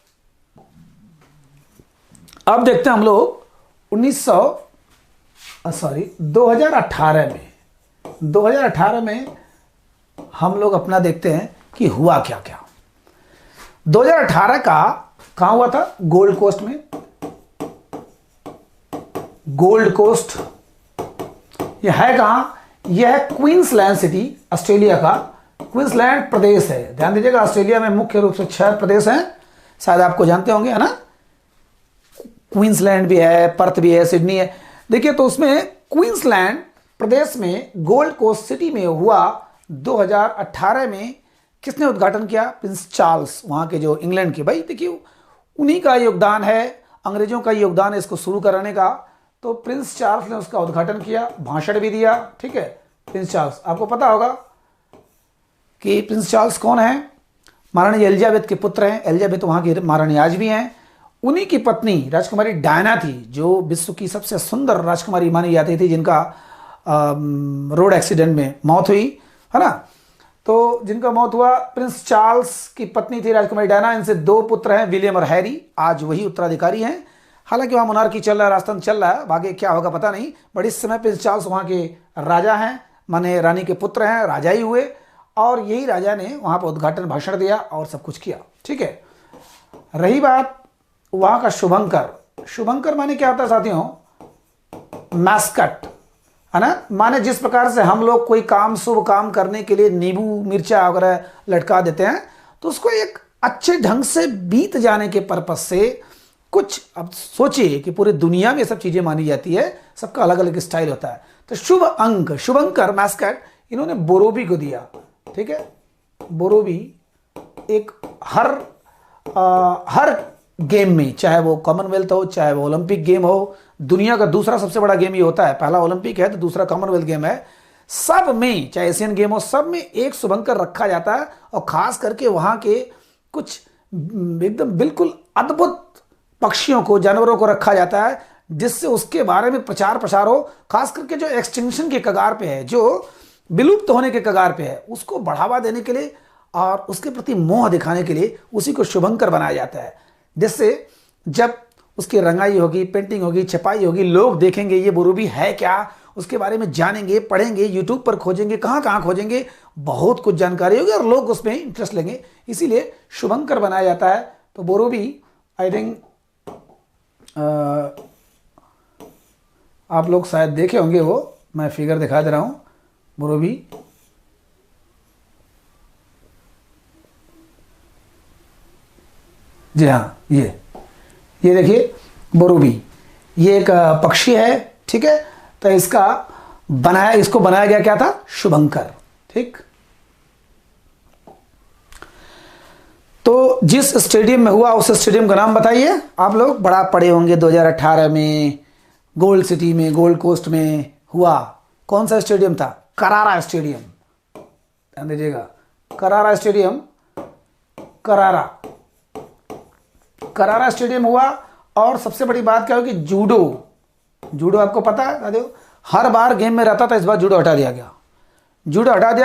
अब देखते हैं हम लोग 2018 में हम लोग अपना देखते हैं कि हुआ क्या क्या। 2018 का कहां हुआ था? गोल्ड कोस्ट में। गोल्ड कोस्ट यह है कहां? यह है क्वींसलैंड सिटी, ऑस्ट्रेलिया का क्वींसलैंड प्रदेश है। ध्यान दीजिएगा, ऑस्ट्रेलिया में मुख्य रूप से 6 प्रदेश हैं, शायद आपको जानते होंगे, है ना। क्वींसलैंड भी है, पर्थ भी है, सिडनी है। देखिए, तो उसमें क्वींसलैंड प्रदेश में गोल्ड कोस्ट सिटी में हुआ 2018 में। किसने उद्घाटन किया? प्रिंस चार्ल्स, वहां के जो इंग्लैंड के, भाई देखिए उन्हीं का योगदान है, अंग्रेजों का योगदान है इसको शुरू कराने का। तो प्रिंस चार्ल्स ने उसका उद्घाटन किया, भाषण भी दिया, ठीक है। प्रिंस चार्ल्स, आपको पता होगा कि प्रिंस चार्ल्स कौन है? महारानी एलिजाबेथ के पुत्र हैं। एलिजाबेथ वहां की महारानी आज भी हैं। उन्हीं की पत्नी राजकुमारी डायना थी, जो विश्व की सबसे सुंदर राजकुमारी मानी जाती थी, जिनका रोड एक्सीडेंट में मौत हुई, है ना। तो जिनका मौत हुआ, प्रिंस चार्ल्स की पत्नी थी राजकुमारी डायना, इनसे 2 पुत्र हैं विलियम और हैरी, आज वही उत्तराधिकारी हैं। हालांकि वहाँ मोनार्की चल रहा है, राजतंत्र चल रहा है, आगे क्या होगा पता नहीं, बट इस समय प्रिंस चार्ल्स वहाँ के राजा हैं, माने रानी के पुत्र हैं, राजा ही हुए, और यही राजा ने वहाँ पर उद्घाटन भाषण दिया और सब कुछ किया। ठीक है, रही बात वहाँ का शुभंकर। शुभंकर माने क्या होता है साथियों? मैस्कट, है ना, माने जिस प्रकार से हम लोग कोई काम, शुभ काम करने के लिए नींबू मिर्चा वगैरह लटका देते हैं, तो उसको एक अच्छे ढंग से बीत जाने के पर्पज से कुछ, अब सोचिए कि पूरी दुनिया में सब चीजें मानी जाती है, सबका अलग अलग स्टाइल होता है। तो शुभ अंक, शुभंकर मैस्कट इन्होंने बोरोबी को दिया। ठीक है, बोरोबी एक हर गेम में, चाहे वो कॉमनवेल्थ हो, चाहे वो ओलंपिक गेम हो, दुनिया का दूसरा सबसे बड़ा गेम ये होता है, पहला ओलंपिक है तो दूसरा कॉमनवेल्थ गेम है, सब में, चाहे एशियन गेम हो, सब में एक शुभंकर रखा जाता है, और खास करके वहां के कुछ एकदम बिल्कुल अद्भुत पक्षियों को, जानवरों को रखा जाता है, जिससे उसके बारे में प्रचार प्रसार हो, खास करके जो एक्सटिंक्शन के कगार पे है, जो विलुप्त होने के कगार पे है, उसको बढ़ावा देने के लिए और उसके प्रति मोह दिखाने के लिए उसी को शुभंकर बनाया जाता है, जिससे जब उसकी रंगाई होगी, पेंटिंग होगी, छपाई होगी, लोग देखेंगे ये बोरोबी है क्या, उसके बारे में जानेंगे, पढ़ेंगे, यूट्यूब पर खोजेंगे, कहाँ कहाँ खोजेंगे, बहुत कुछ जानकारी होगी और लोग उसमें इंटरेस्ट लेंगे, इसीलिए शुभंकर बनाया जाता है। तो बोरोबी आई थिंक आप लोग शायद देखे होंगे, वो मैं फिगर दिखा दे रहा हूँ, बोरोबी जी हाँ, ये देखिए बोरोबी, ये एक पक्षी है। ठीक है, तो इसको बनाया गया क्या था? शुभंकर। ठीक, तो जिस स्टेडियम में हुआ उस स्टेडियम का नाम बताइए। आप लोग बड़ा पढ़े होंगे, 2018 में गोल्ड सिटी में, गोल्ड कोस्ट में हुआ। कौन सा स्टेडियम था? करारा स्टेडियम, ध्यान दीजिएगा, करारा स्टेडियम, करारा स्टेडियम हुआ। और सबसे बड़ी बात क्या होगी? जूडो आपको पता है दादियों, हर बार गेम में रहता था, इस बार जूडो हटा दिया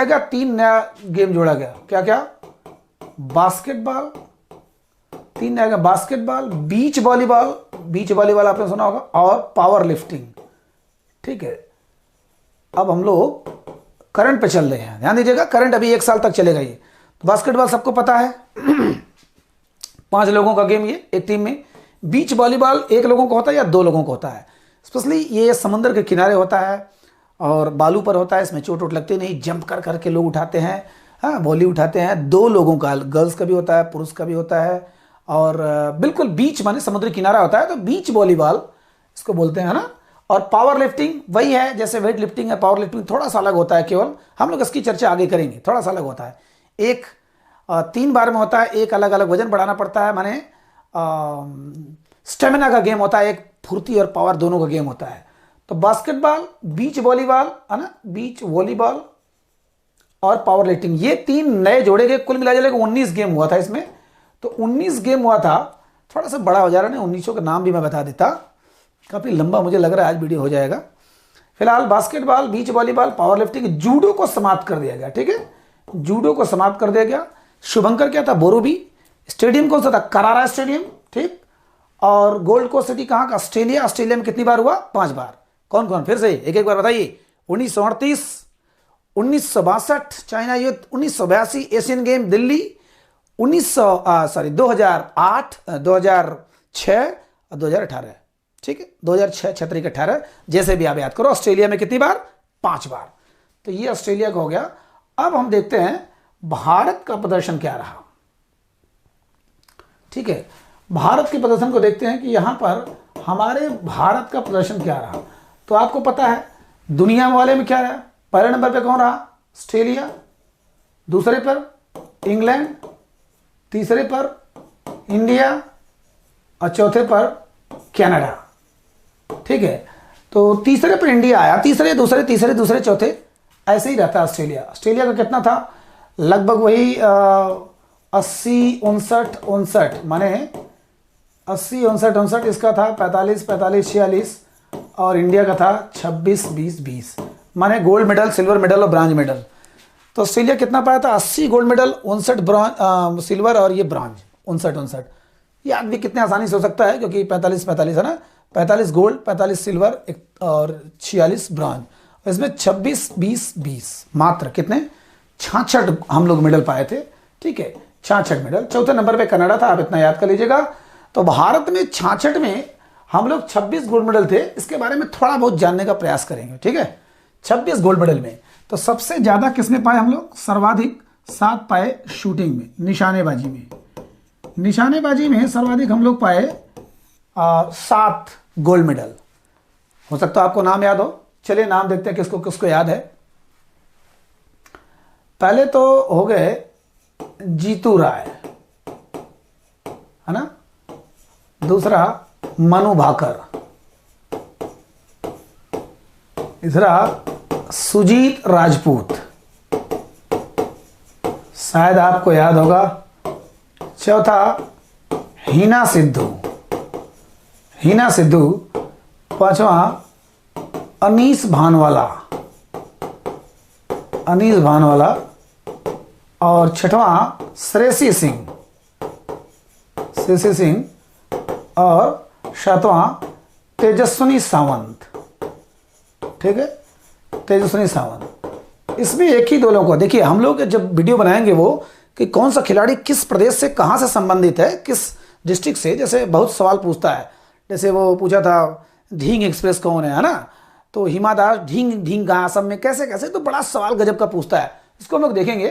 गया, 3 नया गेम जोड़ा गया। क्या क्या? बास्केटबॉल, 3 नया गेम, बास्केटबॉल, बीच वॉलीबॉल आपने सुना होगा, और पावर लिफ्टिंग। ठीक है, अब हम लोग करंट पे चल रहे हैं, ध्यान दीजिएगा, करंट अभी 1 साल तक चलेगा ये। तो बास्केटबॉल सबको पता है 5 लोगों का गेम ये एक टीम में। बीच वॉलीबॉल 1 लोगों को होता है या 2 लोगों को होता है, स्पेशली ये समुद्र के किनारे होता है और बालू पर होता है, इसमें चोट लगती नहीं, जंप कर करके लोग उठाते हैं, हाँ वॉली उठाते हैं। 2 लोगों का, गर्ल्स का भी होता है, पुरुष का भी होता है, और बिल्कुल बीच माने समुद्री किनारा होता है, तो बीच वॉलीबॉल इसको बोलते हैं, है ना। और पावर लिफ्टिंग वही है, जैसे वेट लिफ्टिंग है, पावर लिफ्टिंग थोड़ा सा अलग होता है, केवल हम लोग इसकी चर्चा आगे करेंगे, थोड़ा सा अलग होता है। 3 बार में होता है, एक अलग अलग वजन बढ़ाना पड़ता है, माने स्टेमिना का गेम होता है, एक फुर्ती और पावर दोनों का गेम होता है। तो बास्केटबॉल, बीच वॉलीबॉल, है ना, बीच वॉलीबॉल और पावर लिफ्टिंग, ये 3 नए जोड़े गए, कुल मिला जुला 19 गेम हुआ था इसमें। तो 19 गेम हुआ था, थोड़ा सा बड़ा हो जा रहा है, 1900 का नाम भी मैं बता देता, काफी लंबा मुझे लग रहा है आज वीडियो हो जाएगा। फिलहाल basketball, beach volleyball, power lifting, judo को समाप्त कर दिया गया। ठीक है, जूडो को समाप्त कर दिया गया। शुभंकर क्या था? बोरोबी। स्टेडियम कौन सा था? करारा स्टेडियम। ठीक, और गोल्ड कोस्ट सिटी कहाँ का? ऑस्ट्रेलिया। ऑस्ट्रेलिया में कितनी बार हुआ? 5 बार। कौन कौन? फिर से एक एक बार बताइए। 1938, 1962 चाइना युद्ध, 1982 एशियन गेम दिल्ली, 2008, 2006 और 2018। ठीक है, 2006, 6 18, जैसे भी आप याद करो। ऑस्ट्रेलिया में कितनी बार? 5 बार। तो ये ऑस्ट्रेलिया का हो गया। अब हम देखते हैं भारत का प्रदर्शन क्या रहा। ठीक है, भारत के प्रदर्शन को देखते हैं कि यहां पर हमारे भारत का प्रदर्शन क्या रहा। तो आपको पता है दुनिया वाले में क्या रहा? पहले नंबर पे कौन रहा? ऑस्ट्रेलिया, दूसरे पर इंग्लैंड, तीसरे पर इंडिया और चौथे पर कनाडा। ठीक है, तो तीसरे पर इंडिया आया, तीसरे, दूसरे, तीसरे, दूसरे, चौथे, ऐसे ही रहता है ऑस्ट्रेलिया। ऑस्ट्रेलिया का कितना था? लगभग वही 80, 59, माने 80, 59, इसका था 45, 46, और इंडिया का था 26, 20, 20, माने गोल्ड मेडल, सिल्वर मेडल और ब्रॉन्ज मेडल। तो ऑस्ट्रेलिया कितना पाया था? 80 गोल्ड मेडल, 59 ब्रॉन्ज सिल्वर और ये ब्रॉन्ज 59। याद भी कितने आसानी से हो सकता है क्योंकि 45-45 है ना, 45 गोल्ड, 45 सिल्वर और 46 ब्रॉन्ज। इसमें 26-20-20 मात्र कितने 66 हम लोग मेडल पाए थे। ठीक है, 66 मेडल। चौथे नंबर पे कनाडा था, आप इतना याद कर लीजिएगा। तो भारत में 66 में हम लोग 26 गोल्ड मेडल थे। इसके बारे में थोड़ा बहुत जानने का प्रयास करेंगे। ठीक है, 26 गोल्ड मेडल में तो सबसे ज्यादा किसमें पाए हम लोग? सर्वाधिक 7 पाए शूटिंग में, निशानेबाजी में। निशानेबाजी में सर्वाधिक हम लोग पाए 7 गोल्ड मेडल। हो सकता है आपको नाम याद हो। चलिए नाम देखते हैं किसको किसको याद है। पहले तो हो गए जीतू राय, है ना। दूसरा मनु भाकर, तीसरा सुजीत राजपूत, शायद आपको याद होगा। चौथा हीना सिद्धू, हीना सिद्धू। पांचवा अनीस भानवाला, अनीस भानवाला। और छठवां श्रेयसी सिंह, श्रेयसी सिंह। और सातवां तेजस्विनी सावंत। ठीक है, तेजस्विनी सावंत। इसमें एक ही दो लोगों को देखिए, हम लोग जब वीडियो बनाएंगे वो कि कौन सा खिलाड़ी किस प्रदेश से कहां से संबंधित है, किस डिस्ट्रिक्ट से। जैसे बहुत सवाल पूछता है, जैसे वो पूछा था ढींग एक्सप्रेस कौन है ना। तो हिमा दास ढींग, ढींग कहाँ असम में, कैसे कैसे, तो बड़ा सवाल गजब का पूछता है। इसको हम लोग देखेंगे।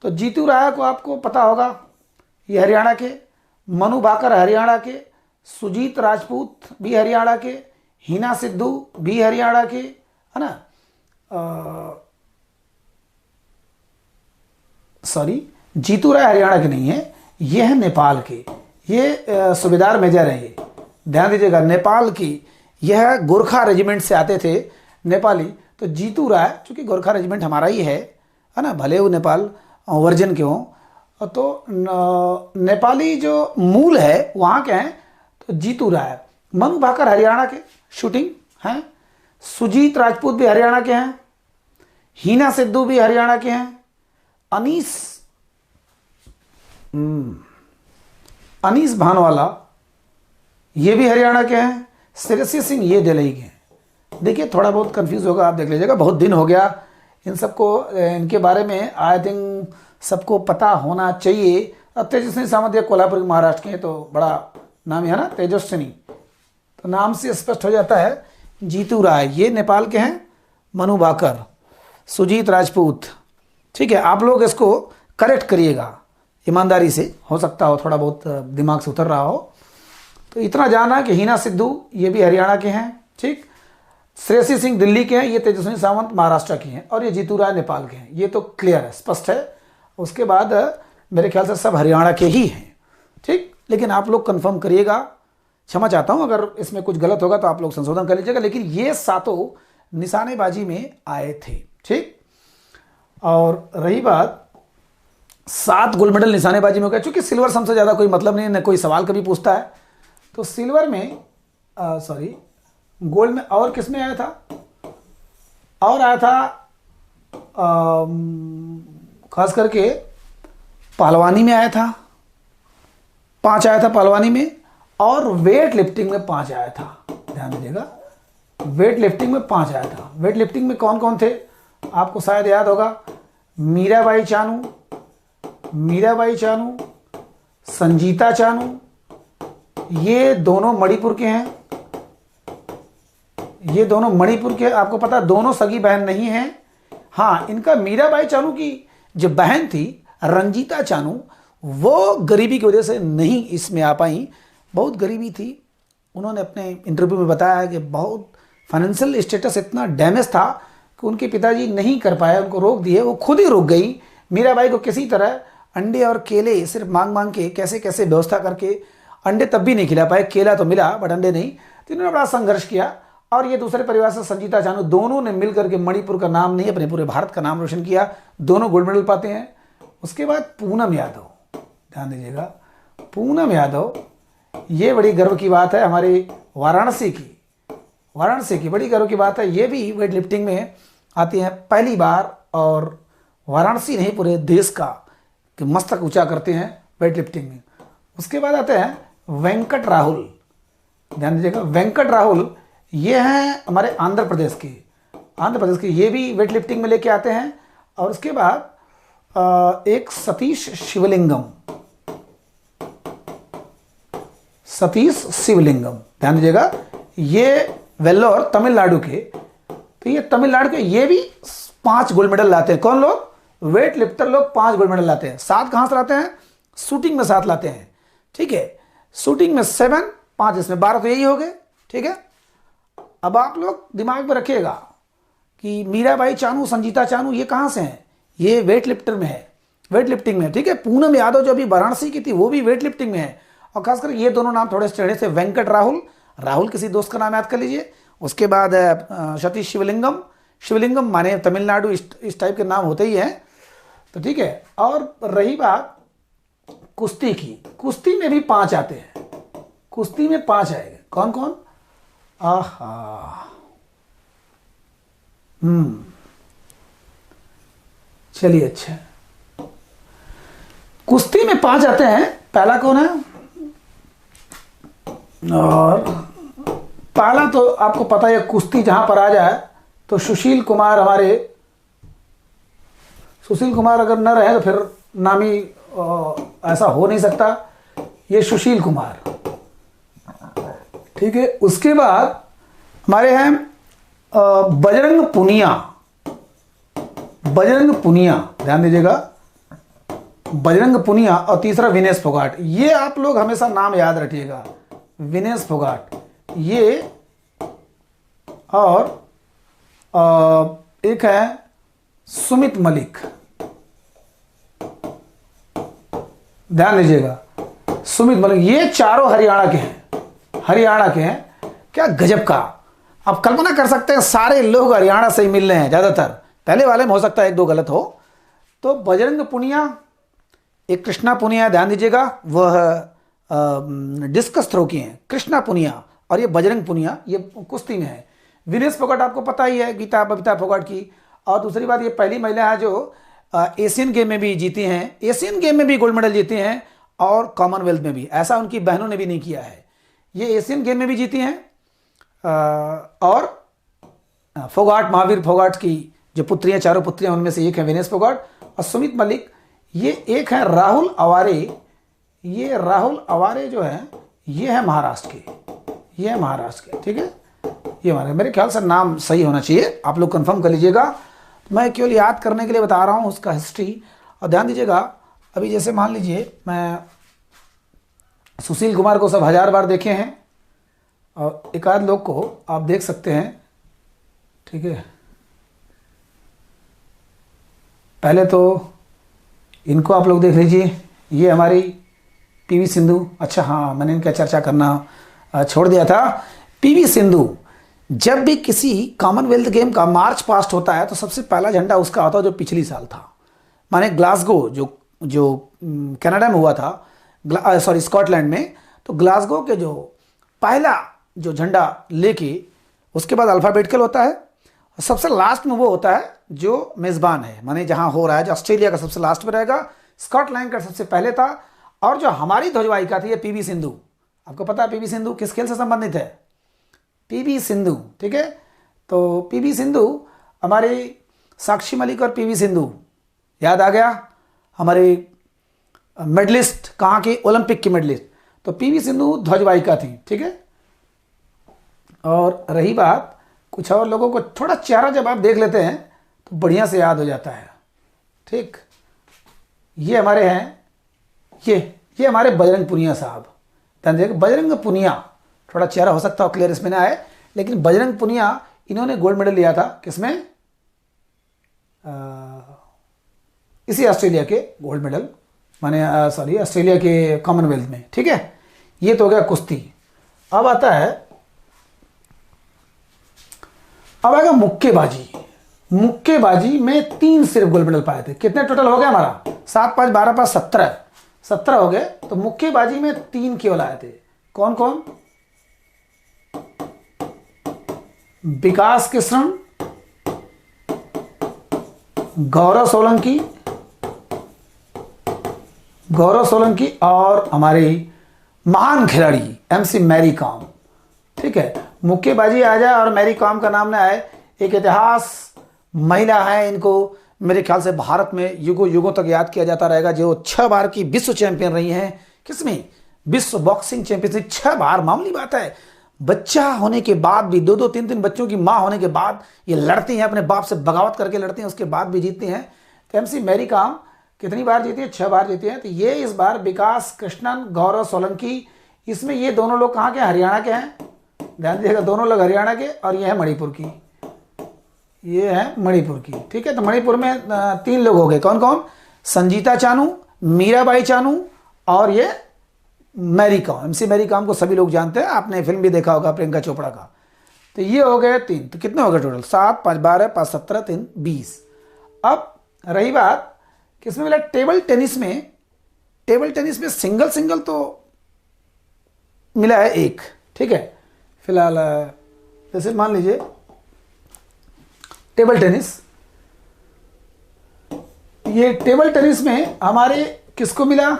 तो जीतू राय को आपको पता होगा, ये हरियाणा के। मनु भाकर हरियाणा के। सुजीत राजपूत भी हरियाणा के। हीना सिद्धू भी हरियाणा के, है ना। सॉरी, जीतू राय हरियाणा के नहीं है, ये है नेपाल के। ये सूबेदार मेजर है, ये ध्यान दीजिएगा। नेपाल की, यह गोरखा रेजिमेंट से आते थे नेपाली। तो जीतू राय, चूंकि गोरखा रेजिमेंट हमारा ही है ना, भले वो नेपाल वर्जन के हों। तो नेपाली जो मूल है वहाँ के हैं। तो जीतू राय। मनु भाकर हरियाणा के शूटिंग हैं। सुजीत राजपूत भी हरियाणा के हैं। हीना सिद्धू भी हरियाणा के हैं। अनीस भानवाला ये भी हरियाणा के हैं। श्रेयसी सिंह ये दिल्ली के हैं। देखिए थोड़ा बहुत कंफ्यूज होगा, आप देख लीजिएगा। बहुत दिन हो गया इन सबको, इनके बारे में आई थिंक सबको पता होना चाहिए। अब तेजस्विनी सावंत ये कोल्हापुर महाराष्ट्र के हैं, तो बड़ा नाम है ना तेजस्विनी, तो नाम से स्पष्ट हो जाता है। जीतू राय ये नेपाल के हैं। मनु भाकर, सुजीत राजपूत। ठीक है, आप लोग इसको करेक्ट करिएगा ईमानदारी से, हो सकता हो थोड़ा बहुत दिमाग से उतर रहा हो। तो इतना जाना कि हीना सिद्धू ये भी हरियाणा के हैं। ठीक, श्रेयसी सिंह दिल्ली के हैं, ये तेजस्विनी सावंत महाराष्ट्र के हैं, और ये जीतू राय नेपाल के हैं। ये तो क्लियर है, स्पष्ट है। उसके बाद मेरे ख्याल से सब हरियाणा के ही हैं। ठीक, लेकिन आप लोग कंफर्म करिएगा। क्षमा चाहता हूं अगर इसमें कुछ गलत होगा तो आप लोग संशोधन कर लीजिएगा। लेकिन ये सातों निशानेबाजी में आए थे। ठीक, और रही बात 7 गोल्ड मेडल निशानेबाजी में हो गया। चूंकि सिल्वर से हमसे ज़्यादा कोई मतलब नहीं, न कोई सवाल कभी पूछता है। तो सिल्वर में सॉरी गोल्ड में और किस में आया था? और आया था खास करके पहलवानी में आया था, 5 आया था पहलवानी में। और वेट लिफ्टिंग में 5 आया था। ध्यान दीजिएगा, वेट लिफ्टिंग में 5 आया था। वेट लिफ्टिंग में कौन कौन थे आपको शायद याद होगा। मीराबाई चानू, मीराबाई चानू, संजीता चानू, ये दोनों मणिपुर के हैं। ये दोनों मणिपुर के, आपको पता दोनों सगी बहन नहीं हैं। हाँ, इनका मीराबाई चानू की जो बहन थी रंजीता चानू, वो गरीबी की वजह से नहीं इसमें आ पाई। बहुत गरीबी थी। उन्होंने अपने इंटरव्यू में बताया कि बहुत फाइनेंशियल स्टेटस इतना डैमेज था कि उनके पिताजी नहीं कर पाए, उनको रोक दिए, वो खुद ही रुक गई। मीराबाई को किसी तरह अंडे और केले सिर्फ मांग मांग के कैसे कैसे व्यवस्था करके, अंडे तब भी नहीं खिला पाए, केला तो मिला बट अंडे नहीं। तो इन्होंने बड़ा संघर्ष किया। और ये दूसरे परिवार से संजीता चानू, दोनों ने मिलकर के मणिपुर का नाम नहीं अपने पूरे भारत का नाम रोशन किया। दोनों गोल्ड मेडल पाते हैं। उसके बाद पूनम यादव, ध्यान दीजिएगा, पूनम यादव, ये बड़ी गर्व की बात है हमारी वाराणसी की। वाराणसी की बड़ी गर्व की बात है। ये भी वेट लिफ्टिंग में आती हैं पहली बार। और वाराणसी नहीं पूरे देश का कि मस्तक ऊंचा करते हैं वेट लिफ्टिंग में। उसके बाद आते हैं वेंकट राहुल, ध्यान दीजिएगा वेंकट राहुल, ये हैं हमारे आंध्र प्रदेश के, ये भी वेट लिफ्टिंग में लेके आते हैं। और उसके बाद एक सतीश शिवलिंगम, ध्यान दीजिएगा, ये वेल्लोर तमिलनाडु के, तो ये तमिलनाडु के, ये भी 5 गोल्ड मेडल लाते हैं। कौन लोग? वेट लिफ्टर लोग 5 गोल्ड मेडल लाते हैं। 7 कहां से लाते हैं? शूटिंग में 7 लाते हैं, ठीक है। शूटिंग में 7, 5 इसमें, 12 तो यही हो गए, ठीक है। अब आप लोग दिमाग में रखिएगा कि मीराबाई चानू, संजीता चानू, ये कहां से हैं? ये वेट लिफ्टर में है, वेट लिफ्टिंग में, ठीक है। पूनम यादव जो अभी वाराणसी की थी वो भी वेट लिफ्टिंग में है। और खासकर ये दोनों नाम थोड़े टेढ़े से, वेंकट राहुल, राहुल किसी दोस्त का नाम याद कर लीजिए। उसके बाद सतीश शिवलिंगम माने तमिलनाडु, इस टाइप के नाम होते ही हैं, तो ठीक है। और रही बात कुश्ती की, कुश्ती में भी 5 आते हैं, कुश्ती में 5 आएंगे। कौन कौन? आहा, चलिए, अच्छा, कुश्ती में 5 आते हैं। पहला कौन है? और पहला तो आपको पता है, कुश्ती जहां पर आ जाए तो सुशील कुमार, हमारे सुशील कुमार अगर न रहे तो फिर नाम ही ऐसा हो नहीं सकता, ये सुशील कुमार, ठीक है। उसके बाद हमारे हैं बजरंग पुनिया, ध्यान दीजिएगा, बजरंग पुनिया। और तीसरा विनेश फोगाट, ये आप लोग हमेशा नाम याद रखिएगा, विनेश फोगाट ये। और एक है सुमित मलिक, ध्यान दीजिएगा, सुमित मलिक, ये चारों हरियाणा के हैं। क्या गजब का, आप कल्पना कर सकते हैं, सारे लोग हरियाणा से ही मिल रहे हैं ज्यादातर, पहले वाले में हो सकता है 1-2 गलत हो। तो बजरंग पुनिया, एक कृष्णा पुनिया, ध्यान दीजिएगा, वह डिस्कस थ्रो की हैं, कृष्णा पुनिया, और ये बजरंग पुनिया, ये कुश्ती में है। विनेश फोगाट आपको पता ही है, गीता बबीता फोगाट की। और दूसरी बात, ये पहली महिला है जो एशियन गेम में भी जीती हैं, एशियन गेम में भी गोल्ड मेडल जीती हैं, और कॉमनवेल्थ में भी। ऐसा उनकी बहनों ने भी नहीं किया है, ये एशियन गेम में भी जीती हैं। और फोगाट, महावीर फोगाट की जो पुत्रियां, चारों पुत्रियां, उनमें से एक है विनेश फोगाट। और सुमित मलिक, ये एक है राहुल अवारे, ये राहुल अवारे जो है, ये है महाराष्ट्र के, ठीक है। ये हमारे, मेरे ख्याल से नाम सही होना चाहिए, आप लोग कंफर्म कर लीजिएगा, मैं केवल याद करने के लिए बता रहा हूँ उसका हिस्ट्री। और ध्यान दीजिएगा, अभी जैसे मान लीजिए, मैं सुशील कुमार को सब 1000 बार देखे हैं, और एक आध लोग को आप देख सकते हैं, ठीक है। पहले तो इनको आप लोग देख लीजिए, ये हमारी पीवी सिंधु। अच्छा हाँ, मैंने इनका चर्चा करना छोड़ दिया था। पीवी सिंधु, जब भी किसी कॉमनवेल्थ गेम का मार्च पास्ट होता है तो सबसे पहला झंडा उसका होता है, जो पिछली साल था, माने ग्लासगो, जो कनाडा में हुआ था, सॉरी स्कॉटलैंड में। तो ग्लासगो के जो पहला जो झंडा लेके, उसके बाद अल्फाबेटिकल होता है, सबसे लास्ट में वो होता है जो मेज़बान है, माने जहां हो रहा है, जो ऑस्ट्रेलिया का सबसे लास्ट में रहेगा, स्कॉटलैंड का सबसे पहले था। और जो हमारी ध्वजवाहिका थी, पीवी सिंधु, आपको पता है पीवी सिंधु किस खेल से संबंधित है? पीवी सिंधु, ठीक है। तो पीवी सिंधु, हमारे साक्षी मलिक और पीवी सिंधु, याद आ गया, हमारे मेडलिस्ट, कहाँ के? ओलंपिक की मेडलिस्ट। तो पीवी सिंधु ध्वजवाहिका थी, ठीक है। और रही बात, कुछ और लोगों को थोड़ा चेहरा जब आप देख लेते हैं तो बढ़िया से याद हो जाता है, ठीक। ये हमारे हैं, ये हमारे बजरंग पुनिया साहब, ध्यान देखिए, बजरंग पुनिया, थोड़ा चेहरा हो सकता है क्लियर इसमें ना आए, लेकिन बजरंग पुनिया, इन्होंने गोल्ड मेडल लिया था किसमें? इसी ऑस्ट्रेलिया के गोल्ड मेडल, माने सॉरी ऑस्ट्रेलिया के कॉमनवेल्थ में, ठीक है। ये तो हो गया कुश्ती। अब आता है, अब आएगा मुक्केबाजी। मुक्केबाजी में 3 सिर्फ गोल्ड मेडल पाए थे। कितने टोटल हो गया हमारा? 7, 5, 12, 5, 17 हो गए। तो मुक्केबाजी में 3 केवल आए थे। कौन कौन? विकास कृष्ण, गौरव सोलंकी, गौरव सोलंकी और हमारी महान खिलाड़ी एमसी मैरी कॉम। ठीक है, मुक्केबाजी आ जाए और मैरी कॉम का नाम ना आए, एक इतिहास महिला है, इनको मेरे ख्याल से भारत में युगों युगों तक याद किया जाता रहेगा, जो 6 बार की विश्व चैंपियन रही हैं। किसमें? विश्व बॉक्सिंग चैंपियनशिप 6 बार। मामूली बात है, बच्चा होने के बाद भी, 2-2 3-3 बच्चों की मां होने के बाद ये लड़ती हैं, अपने बाप से बगावत करके लड़ती हैं, उसके बाद भी जीतती हैं। तो एमसी मैरी कॉम कितनी बार जीती है? 6 बार जीती है। तो ये इस बार विकास कृष्णन, गौरव सोलंकी, इसमें ये दोनों लोग कहाँ के? हरियाणा के हैं। ध्यान दीजिएगा, दोनों लोग हरियाणा के, और ये है मणिपुर की, ये है मणिपुर की। ठीक है, तो मणिपुर में 3 लोग हो गए। कौन कौन? संजीता चानू, मीराबाई चानू और ये मैरी कॉम। एमसी मैरी कॉम को सभी लोग जानते हैं, आपने फिल्म भी देखा होगा प्रियंका चोपड़ा का। तो ये हो गए 3। तो कितने हो गए टोटल? 7, 5, 12, 5, 17, 3, 20। अब रही बात किसमें मिला? टेबल टेनिस में। टेबल टेनिस में सिंगल सिंगल तो मिला है 1। ठीक है, फिलहाल जैसे मान लीजिए टेबल टेनिस, ये टेबल टेनिस में हमारे किसको मिला?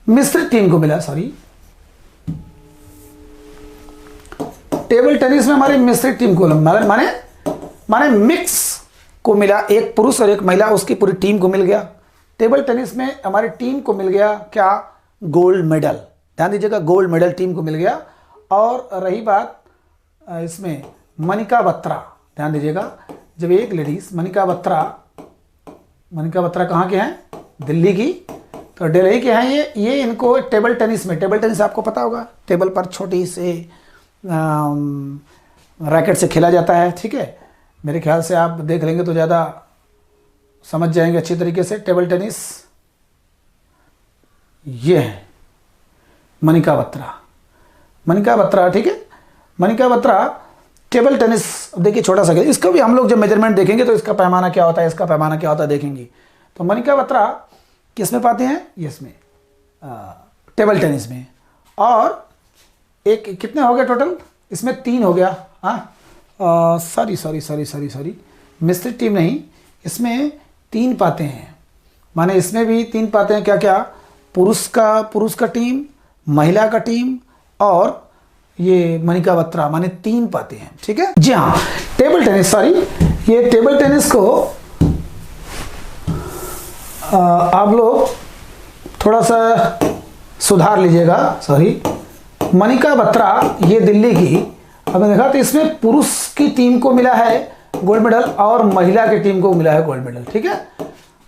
मिश्रित टीम को मिला। सॉरी, टेबल टेनिस में हमारी मिश्रित टीम को माने मिक्स को मिला, एक पुरुष और एक महिला, उसकी पूरी टीम को मिल गया। टेबल टेनिस में हमारी टीम को मिल गया क्या? Gold medal. ध्यान दीजिएगा, गोल्ड मेडल टीम को मिल गया। और रही बात इसमें मनिका बत्रा, ध्यान दीजिएगा, जब एक लेडीज मनिका बत्रा कहाँ के हैं? दिल्ली की। तो दिल्ली के हैं ये इनको टेबल टेनिस में, टेबल टेनिस आपको पता होगा, टेबल पर छोटी से रैकेट से खेला जाता है। ठीक है, मेरे ख्याल से आप देख लेंगे तो ज़्यादा समझ जाएंगे अच्छी तरीके से। टेबल टेनिस ये है मनिका बत्रा, मनिका बत्रा। ठीक है, मनिका बत्रा टेबल टेनिस। देखिए छोटा सा, इसका भी हम लोग जब मेजरमेंट देखेंगे तो इसका पैमाना क्या होता है, इसका पैमाना क्या होता है देखेंगे। तो मनिका बत्रा किस में पाते हैं? इसमें टेबल टेनिस में। और एक कितने हो गए टोटल? इसमें 3 हो गया। हाँ, सॉरी, मिश्रित टीम नहीं, इसमें 3 पाते हैं। माने इसमें भी 3 पाते हैं। क्या क्या? पुरुष का टीम, महिला का टीम और ये मनिका बत्रा, माने 3 पाते हैं। ठीक है जी हाँ, टेबल टेनिस, सॉरी, ये टेबल टेनिस को आप लोग थोड़ा सा सुधार लीजिएगा। सॉरी, मनिका बत्रा ये दिल्ली की, हमने देखा तो इसमें पुरुष की टीम को मिला है गोल्ड मेडल और महिला की टीम को मिला है गोल्ड मेडल। ठीक है,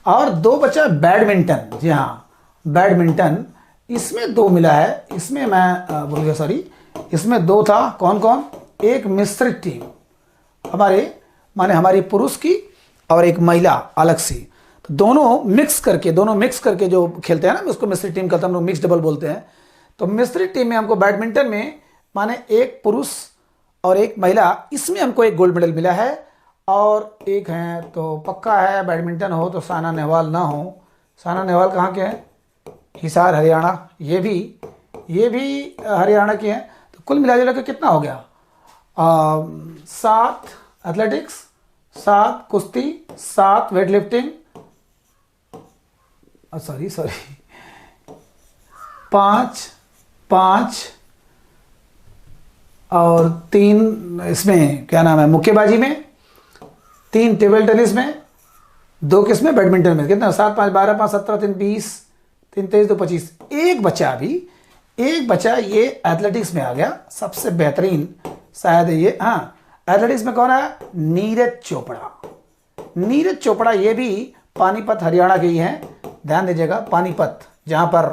और 2 बचा बैडमिंटन। जी हाँ, बैडमिंटन, इसमें 2 मिला है। इसमें मैं बोल गया, सॉरी, इसमें 2 था। कौन कौन? एक मिश्रित टीम हमारी पुरुष की और एक महिला अलग सी। तो दोनों मिक्स करके जो खेलते हैं ना, उसको मिश्रित टीम कहते हैं, हम लोग मिक्स डबल बोलते हैं। तो मिश्रित टीम में हमको बैडमिंटन में माने एक पुरुष और एक महिला, इसमें हमको एक गोल्ड मेडल मिला है। और एक है तो पक्का है, बैडमिंटन हो तो सायना नेहवाल ना हो। सायना नेहवाल कहाँ के हैं? हिसार, हरियाणा। ये भी हरियाणा के हैं। तो कुल मिला के कितना हो गया? 7 एथलेटिक्स, 7 कुश्ती, 7 वेट लिफ्टिंग, सॉरी 5 और 3 इसमें क्या नाम है, मुक्केबाजी में, 3 टेबल टेनिस में, 2 किस में? बैडमिंटन में। कितना? 7, 5, 12, 5, 17, 3, 20, 3, 23, 2, 25। एक बचा ये एथलेटिक्स में आ गया, सबसे बेहतरीन शायद ये। हाँ, एथलेटिक्स में कौन है? नीरज चोपड़ा। ये भी पानीपत हरियाणा के ही हैं। ध्यान दीजिएगा, पानीपत, जहां पर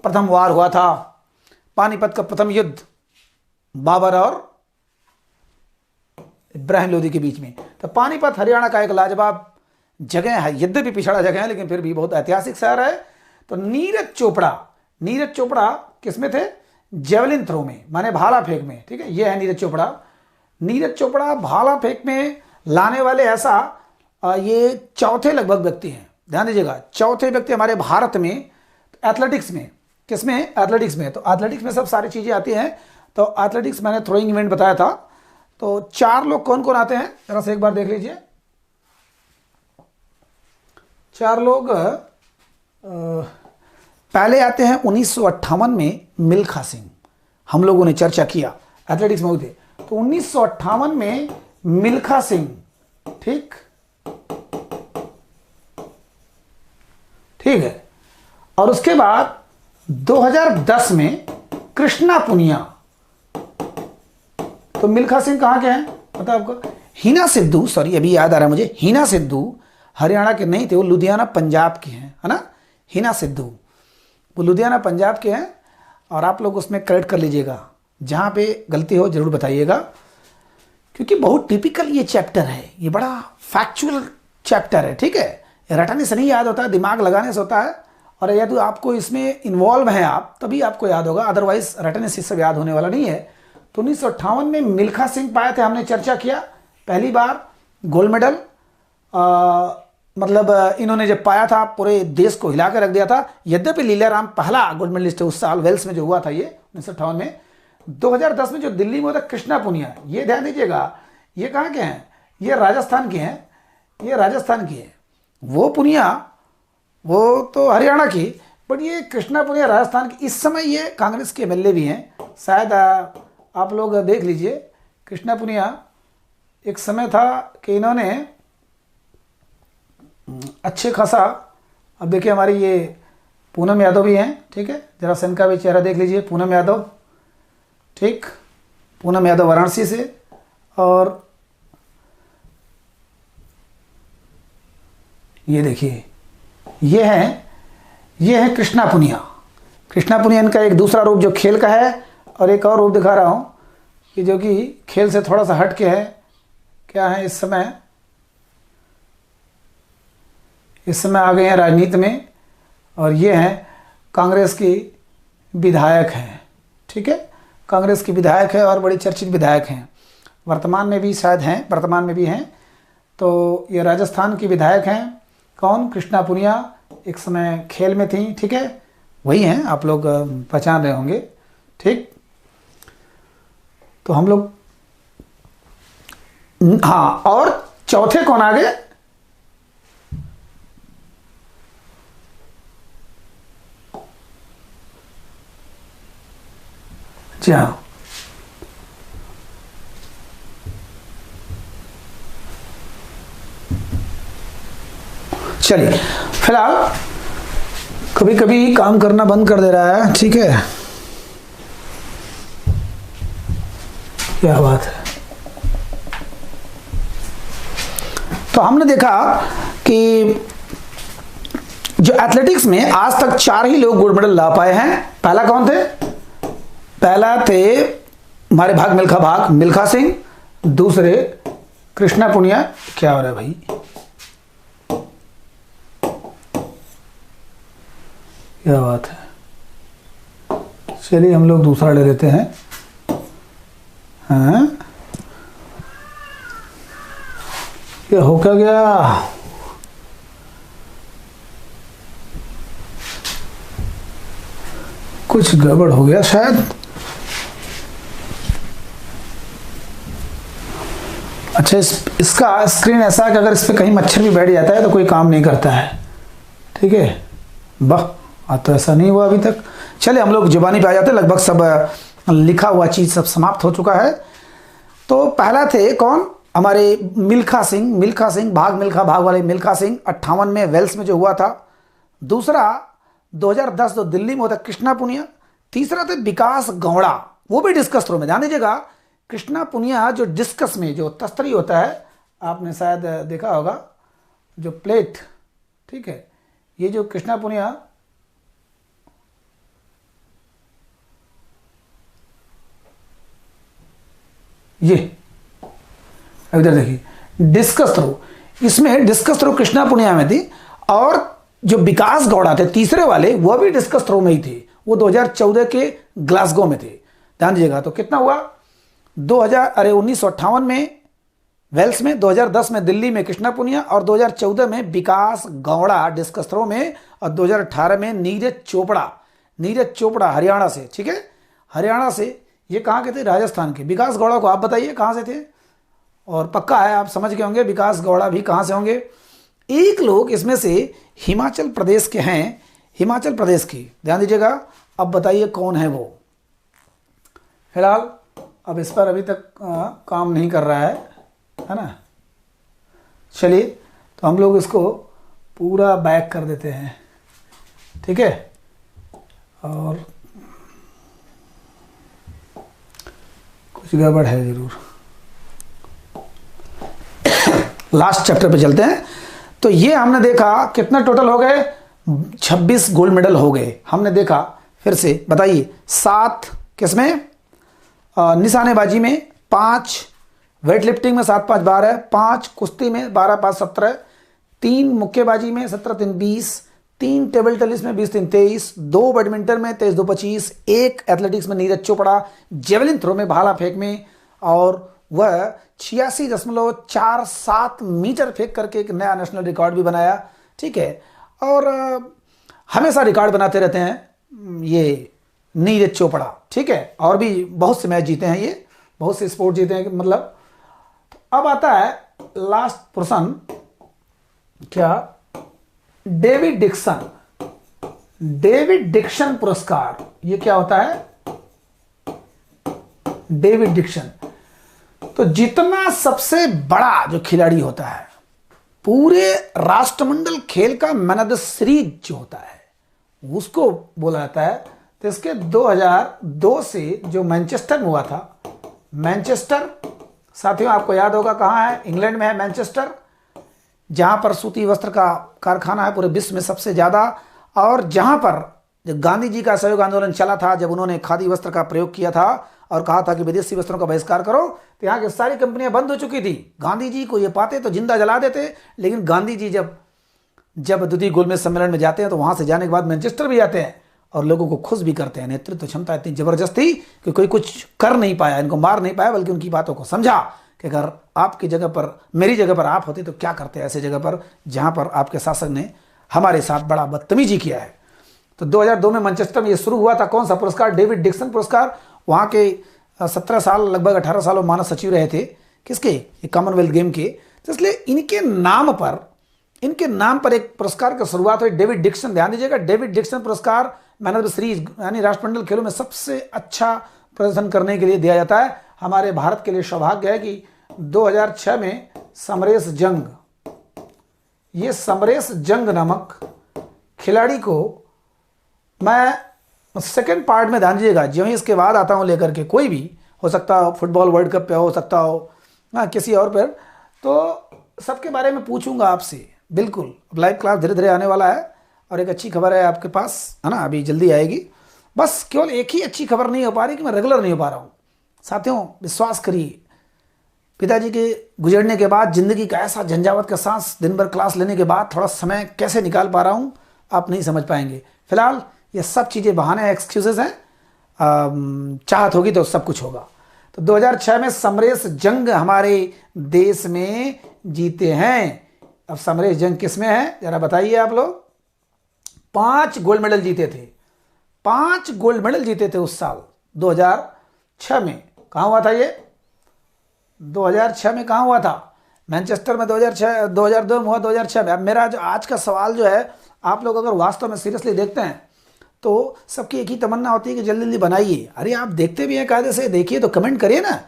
प्रथम वार हुआ था, पानीपत का प्रथम युद्ध बाबर और इब्राहिम लोदी के बीच में। तो पानीपत हरियाणा का एक लाजवाब जगह है, यद्यपि पिछड़ा जगह है लेकिन फिर भी बहुत ऐतिहासिक शहर है। तो नीरज चोपड़ा किस में थे? जेवलिन थ्रो में, माने भाला फेंक में। ठीक है, ये है नीरज चोपड़ा भाला फेंक में लाने वाले ऐसा ये चौथे लगभग व्यक्ति हैं। ध्यान दीजिएगा, चौथे व्यक्ति हमारे भारत में एथलेटिक्स में। किसमें? एथलेटिक्स में। तो एथलेटिक्स में सब सारी चीजें आती हैं। तो एथलेटिक्स मैंने थ्रोइंग इवेंट बताया था। तो 4 लोग कौन कौन आते हैं जरा से एक बार देख लीजिए। चार लोग पहले आते हैं 1958 में मिल्खा सिंह, हम लोगों ने चर्चा किया, एथलेटिक्स में हुए थे। तो 1958 में मिल्खा सिंह, ठीक ठीक है। और उसके बाद 2010 में कृष्णा पुनिया। तो मिल्खा सिंह कहां के हैं पता आपको? हिना सिद्धू, सॉरी अभी याद आ रहा है मुझे, हिना सिद्धू हरियाणा के नहीं थे, वो लुधियाना पंजाब के हैं, है ना। हिना सिद्धू वो लुधियाना पंजाब के हैं। और आप लोग उसमें करेक्ट कर लीजिएगा, जहां पे गलती हो जरूर बताइएगा, क्योंकि बहुत टिपिकल ये चैप्टर है, ये बड़ा फैक्चुअल चैप्टर है, ठीक है। रटने से नहीं याद होता है, दिमाग लगाने से होता है। और यदि तो आपको इसमें इन्वॉल्व हैं आप, तभी आपको याद होगा, अदरवाइज रटने से सब याद होने वाला नहीं है। तो 1958 में मिल्खा सिंह पाए थे, हमने चर्चा किया, पहली बार गोल्ड मेडल। मतलब इन्होंने जब पाया था पूरे देश को हिला के रख दिया था। यद्यपि लीलाराम पहला गोल्ड मेडलिस्ट है उस साल, वेल्स में जो हुआ था ये 1958 में। 2010 में जो दिल्ली में होता कृष्णा पुनिया, ये ध्यान दीजिएगा, ये कहाँ के हैं? ये राजस्थान के हैं, ये राजस्थान की है। वो पुनिया वो तो हरियाणा की, बट ये कृष्णा पुनिया राजस्थान की। इस समय ये कांग्रेस के एमएलए भी हैं, शायद आप लोग देख लीजिए। कृष्णा पुनिया एक समय था कि इन्होंने अच्छे खासा, अब देखिए हमारी ये पूनम यादव भी हैं, ठीक है, जरा सन का भी चेहरा देख लीजिए, पूनम यादव, ठीक, पूनम यादव वाराणसी से। और ये देखिए ये है कृष्णा पुनिया। कृष्णा पुनिया इनका एक दूसरा रूप जो खेल का है, और एक और रूप दिखा रहा हूँ कि जो कि खेल से थोड़ा सा हट के है। क्या है इस समय आ गए हैं राजनीति में, और ये हैं कांग्रेस की विधायक हैं, ठीक है, कांग्रेस की विधायक है और बड़ी चर्चित विधायक हैं, वर्तमान में भी शायद हैं, वर्तमान में भी हैं। तो ये राजस्थान की विधायक हैं। कौन? कृष्णा पुनिया, एक समय खेल में थी, ठीक है, वही हैं, आप लोग पहचान रहे होंगे, ठीक। तो हम लोग, हाँ, और चौथे कौन आ गए? जी हाँ, चलिए, फिलहाल कभी कभी काम करना बंद कर दे रहा है, ठीक है, क्या बात है। तो हमने देखा कि जो एथलेटिक्स में आज तक 4 ही लोग गोल्ड मेडल ला पाए हैं। पहला कौन थे? पहला थे हमारे मिल्खा सिंह, दूसरे कृष्णा पुनिया। क्या हो रहा है भाई? क्या बात है। चलिए हम लोग दूसरा ले लेते हैं। हाँ, क्या हो क्या गया? कुछ गड़बड़ हो गया शायद। अच्छा, इसका स्क्रीन ऐसा है कि अगर इस पर कहीं मच्छर भी बैठ जाता है तो कोई काम नहीं करता है, ठीक है। वाह, आज तो ऐसा नहीं हुआ अभी तक। चलिए हम लोग जुबानी पे आ जाते हैं, लगभग सब लिखा हुआ चीज़ सब समाप्त हो चुका है। तो पहला थे कौन? हमारे मिल्खा सिंह, भाग वाले मिल्खा सिंह, 58 में वेल्स में जो हुआ था। दूसरा 2010 जो दिल्ली में होता कृष्णा पुनिया। तीसरा थे विकास गौड़ा, वो भी डिस्कस थ्रो में। ध्यान दीजिएगा, कृष्णा पुनिया जो डिस्कस में जो तस्तरी होता है, आपने शायद देखा होगा, जो प्लेट, ठीक है, ये जो कृष्णा पुनिया, ये इधर देखिए डिस्कस थ्रो, इसमें डिस्कस थ्रो कृष्णा पुनिया में थी। और जो विकास गौड़ा थे तीसरे वाले, वो भी डिस्कस थ्रो में ही थे, वो 2014 के ग्लासगो में थे। ध्यान दीजिएगा। तो कितना हुआ? 1958 में वेल्स में, 2010 में दिल्ली में कृष्णा पुनिया, और 2014 में विकास गौड़ा डिस्कस थ्रो में, और 2018 में नीरज चोपड़ा हरियाणा से, ठीक है, हरियाणा से। ये कहाँ के थे? राजस्थान के। विकास गौड़ा को आप बताइए कहाँ से थे? और पक्का है आप समझ गए होंगे विकास गौड़ा भी कहाँ से होंगे। एक लोग इसमें से हिमाचल प्रदेश के हैं, हिमाचल प्रदेश की, ध्यान दीजिएगा। अब बताइए कौन है वो। फिलहाल अब इस पर अभी तक काम नहीं कर रहा है ना। चलिए तो हम लोग इसको पूरा बैक कर देते हैं, ठीक है। और कुछ गड़बड़ है जरूर। लास्ट चैप्टर पे चलते हैं। तो ये हमने देखा कितना टोटल हो गए, 26 गोल्ड मेडल हो गए हमने देखा। फिर से बताइए, 7 किसमें, निशानेबाजी में 5, वेट लिफ्टिंग में 7 5 12, 5 कुश्ती में 12 5 17, 3 मुक्केबाजी में 17 3 20, 3 टेबल टेनिस में 20 3 23, 2 बैडमिंटन में 23 2 25, 1 एथलेटिक्स में नीरज चोपड़ा, जेवलिन थ्रो में भाला फेंक में, और वह 86.47 मीटर फेंक करके एक नया नेशनल रिकॉर्ड भी बनाया, ठीक है। और हमेशा रिकॉर्ड बनाते रहते हैं ये नीरज चोपड़ा, ठीक है। और भी बहुत से मैच जीते हैं ये, बहुत से स्पोर्ट जीते हैं मतलब। अब आता है लास्ट पर्सन, क्या, डेविड डिक्सन, डेविड डिक्सन पुरस्कार। ये क्या होता है, डेविड डिक्सन। तो जितना सबसे बड़ा जो खिलाड़ी होता है पूरे राष्ट्रमंडल खेल का मैन ऑफ द सीरीज जो होता है उसको बोला जाता है। तो इसके 2002 से जो मैनचेस्टर में हुआ था, मैनचेस्टर साथियों आपको याद होगा कहाँ है, इंग्लैंड में है मैनचेस्टर, जहाँ पर सूती वस्त्र का कारखाना है पूरे विश्व में सबसे ज़्यादा, और जहाँ पर जब गांधी जी का असहयोग आंदोलन चला था, जब उन्होंने खादी वस्त्र का प्रयोग किया था और कहा था कि विदेशी वस्त्रों का बहिष्कार करो, तो यहाँ की सारी कंपनियां बंद हो चुकी थी। गांधी जी को ये पाते तो जिंदा जला देते, लेकिन गांधी जी जब द्वितीय गोलमेज सम्मेलन में जाते हैं तो वहाँ से जाने के बाद मैनचेस्टर भी जाते हैं और लोगों को खुश भी करते हैं। नेतृत्व क्षमता इतनी जबरदस्त थी कि कोई कुछ कर नहीं पाया, इनको मार नहीं पाया, बल्कि उनकी बातों को समझा कि अगर आपकी जगह पर, मेरी जगह पर आप होते तो क्या करते ऐसे जगह पर जहाँ पर आपके शासक ने हमारे साथ बड़ा बदतमीजी किया है। तो 2002 में मैनचेस्टर में ये शुरू हुआ था। कौन सा पुरस्कार, डेविड डिक्सन पुरस्कार। वहाँ के 17 साल, लगभग 18 साल मानव सचिव रहे थे, किसके, ये कॉमनवेल्थ गेम के। तो इसलिए इनके नाम पर एक पुरस्कार की शुरुआत हुई, डेविड डिक्सन। ध्यान दीजिएगा, डेविड डिक्सन पुरस्कार मैन ऑफ द सीरीज यानी राष्ट्रमंडल खेलों में सबसे अच्छा प्रदर्शन करने के लिए दिया जाता है। हमारे भारत के लिए सौभाग्य है कि 2006 में समरेश जंग, ये समरेश जंग नामक खिलाड़ी को, मैं सेकंड पार्ट में ध्यान दीजिएगा, जो ही इसके बाद आता हूँ लेकर के, कोई भी हो सकता हो, फुटबॉल वर्ल्ड कप पे हो सकता हो, किसी और पर, तो सबके बारे में पूछूंगा आपसे बिल्कुल। लाइव क्लास धीरे धीरे आने वाला है और एक अच्छी खबर है आपके पास, है ना, अभी जल्दी आएगी। बस केवल एक ही अच्छी खबर नहीं हो पा रही कि मैं रेगुलर नहीं हो पा रहा हूँ। साथियों विश्वास करिए, पिताजी के गुजरने के बाद ज़िंदगी का ऐसा झंझावत का सांस, दिन भर क्लास लेने के बाद थोड़ा समय कैसे निकाल पा रहा हूँ आप नहीं समझ पाएंगे। फिलहाल ये सब चीज़ें बहाने हैं, एक्सक्यूजेस हैं। चाहत होगी तो सब कुछ होगा। तो 2006 में समरेश जंग हमारे देश में जीते हैं। अब समरेश जंग किस में है जरा बताइए आप लोग। 5 गोल्ड मेडल जीते थे, 5 गोल्ड मेडल जीते थे उस साल 2006 में। कहाँ हुआ था ये, 2006 में कहाँ हुआ था, मैनचेस्टर में 2006, 2002 में हुआ, 2006 में। अब मेरा जो आज का सवाल जो है, आप लोग अगर वास्तव में सीरियसली देखते हैं तो सबकी एक ही तमन्ना होती है कि जल्दी जल्दी बनाइए। अरे आप देखते भी हैं कायदे से, देखिए तो कमेंट करिए ना।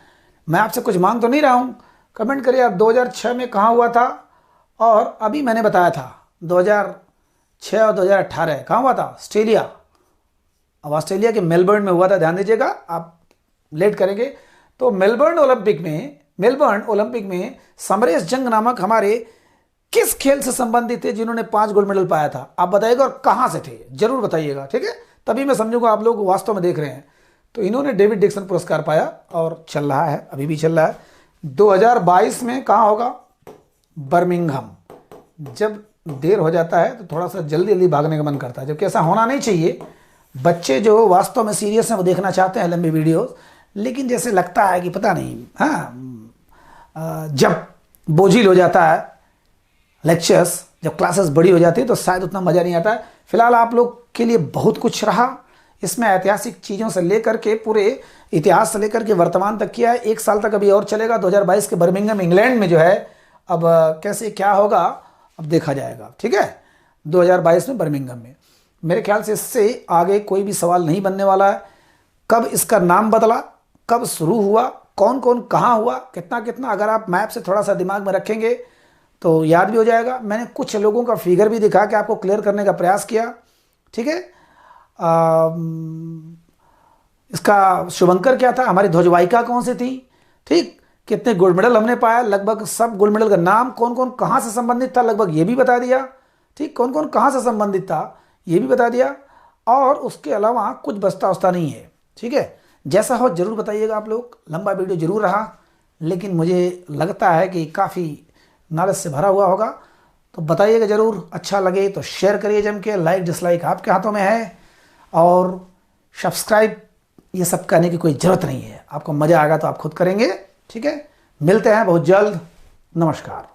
मैं आपसे कुछ मांग तो नहीं रहा हूँ, कमेंट करिए आप 2006 में कहाँ हुआ था। और अभी मैंने बताया था 2006 और 2018 कहाँ हुआ था, ऑस्ट्रेलिया। अब ऑस्ट्रेलिया के मेलबर्न में हुआ था, ध्यान दीजिएगा, आप लेट करेंगे तो मेलबर्न ओलंपिक में समरेश जंग नामक हमारे किस खेल से संबंधित थे जिन्होंने 5 गोल्ड मेडल पाया था, आप बताइएगा, और कहां से थे जरूर बताइएगा, ठीक है। तभी मैं समझूंगा आप लोग वास्तव में देख रहे हैं। तो इन्होंने डेविड डिक्सन पुरस्कार पाया और चल रहा है, अभी भी चल रहा है। 2022 में कहाँ होगा, बर्मिंघम। जब देर हो जाता है तो थोड़ा सा जल्दी जल्दी भागने का मन करता है, जबकि ऐसा होना नहीं चाहिए। बच्चे जो वास्तव में सीरियस हैं वो देखना चाहते हैं लंबी वीडियोस, लेकिन जैसे लगता है कि पता नहीं, जब बोझिल हो जाता है लेक्चर्स, जब क्लासेस बड़ी हो जाती है तो शायद उतना मज़ा नहीं आता है। फिलहाल आप लोग के लिए बहुत कुछ रहा इसमें, ऐतिहासिक चीज़ों से लेकर के, पूरे इतिहास से लेकर के वर्तमान तक किया है। 1 साल तक अभी और चलेगा। 2022 के बर्मिंघम इंग्लैंड में जो है, अब कैसे क्या होगा अब देखा जाएगा, ठीक है, 2022 में बर्मिंघम में। मेरे ख्याल से इससे आगे कोई भी सवाल नहीं बनने वाला है। कब इसका नाम बदला, कब शुरू हुआ, कौन कौन कहाँ हुआ, कितना कितना, अगर आप मैप से थोड़ा सा दिमाग में रखेंगे तो याद भी हो जाएगा। मैंने कुछ लोगों का फिगर भी दिखा के आपको क्लियर करने का प्रयास किया, ठीक है। इसका शुभंकर क्या था, हमारी ध्वजवाहिका कौन सी थी, ठीक, कितने गोल्ड मेडल हमने पाया, लगभग सब गोल्ड मेडल का नाम, कौन कौन कहाँ से संबंधित था लगभग ये भी बता दिया, ठीक, कौन कौन कहाँ से संबंधित था ये भी बता दिया। और उसके अलावा कुछ बचता उस्ता नहीं है, ठीक है। जैसा हो जरूर बताइएगा आप लोग। लंबा वीडियो जरूर रहा, लेकिन मुझे लगता है कि काफ़ी नॉलेज से भरा हुआ होगा, तो बताइएगा ज़रूर। अच्छा लगे तो शेयर करिए जम के, लाइक डिसलाइक आपके हाथों में है, और सब्सक्राइब ये सब करने की कोई ज़रूरत नहीं है। आपको मज़ा आएगा तो आप खुद करेंगे, ठीक है। मिलते हैं बहुत जल्द, नमस्कार।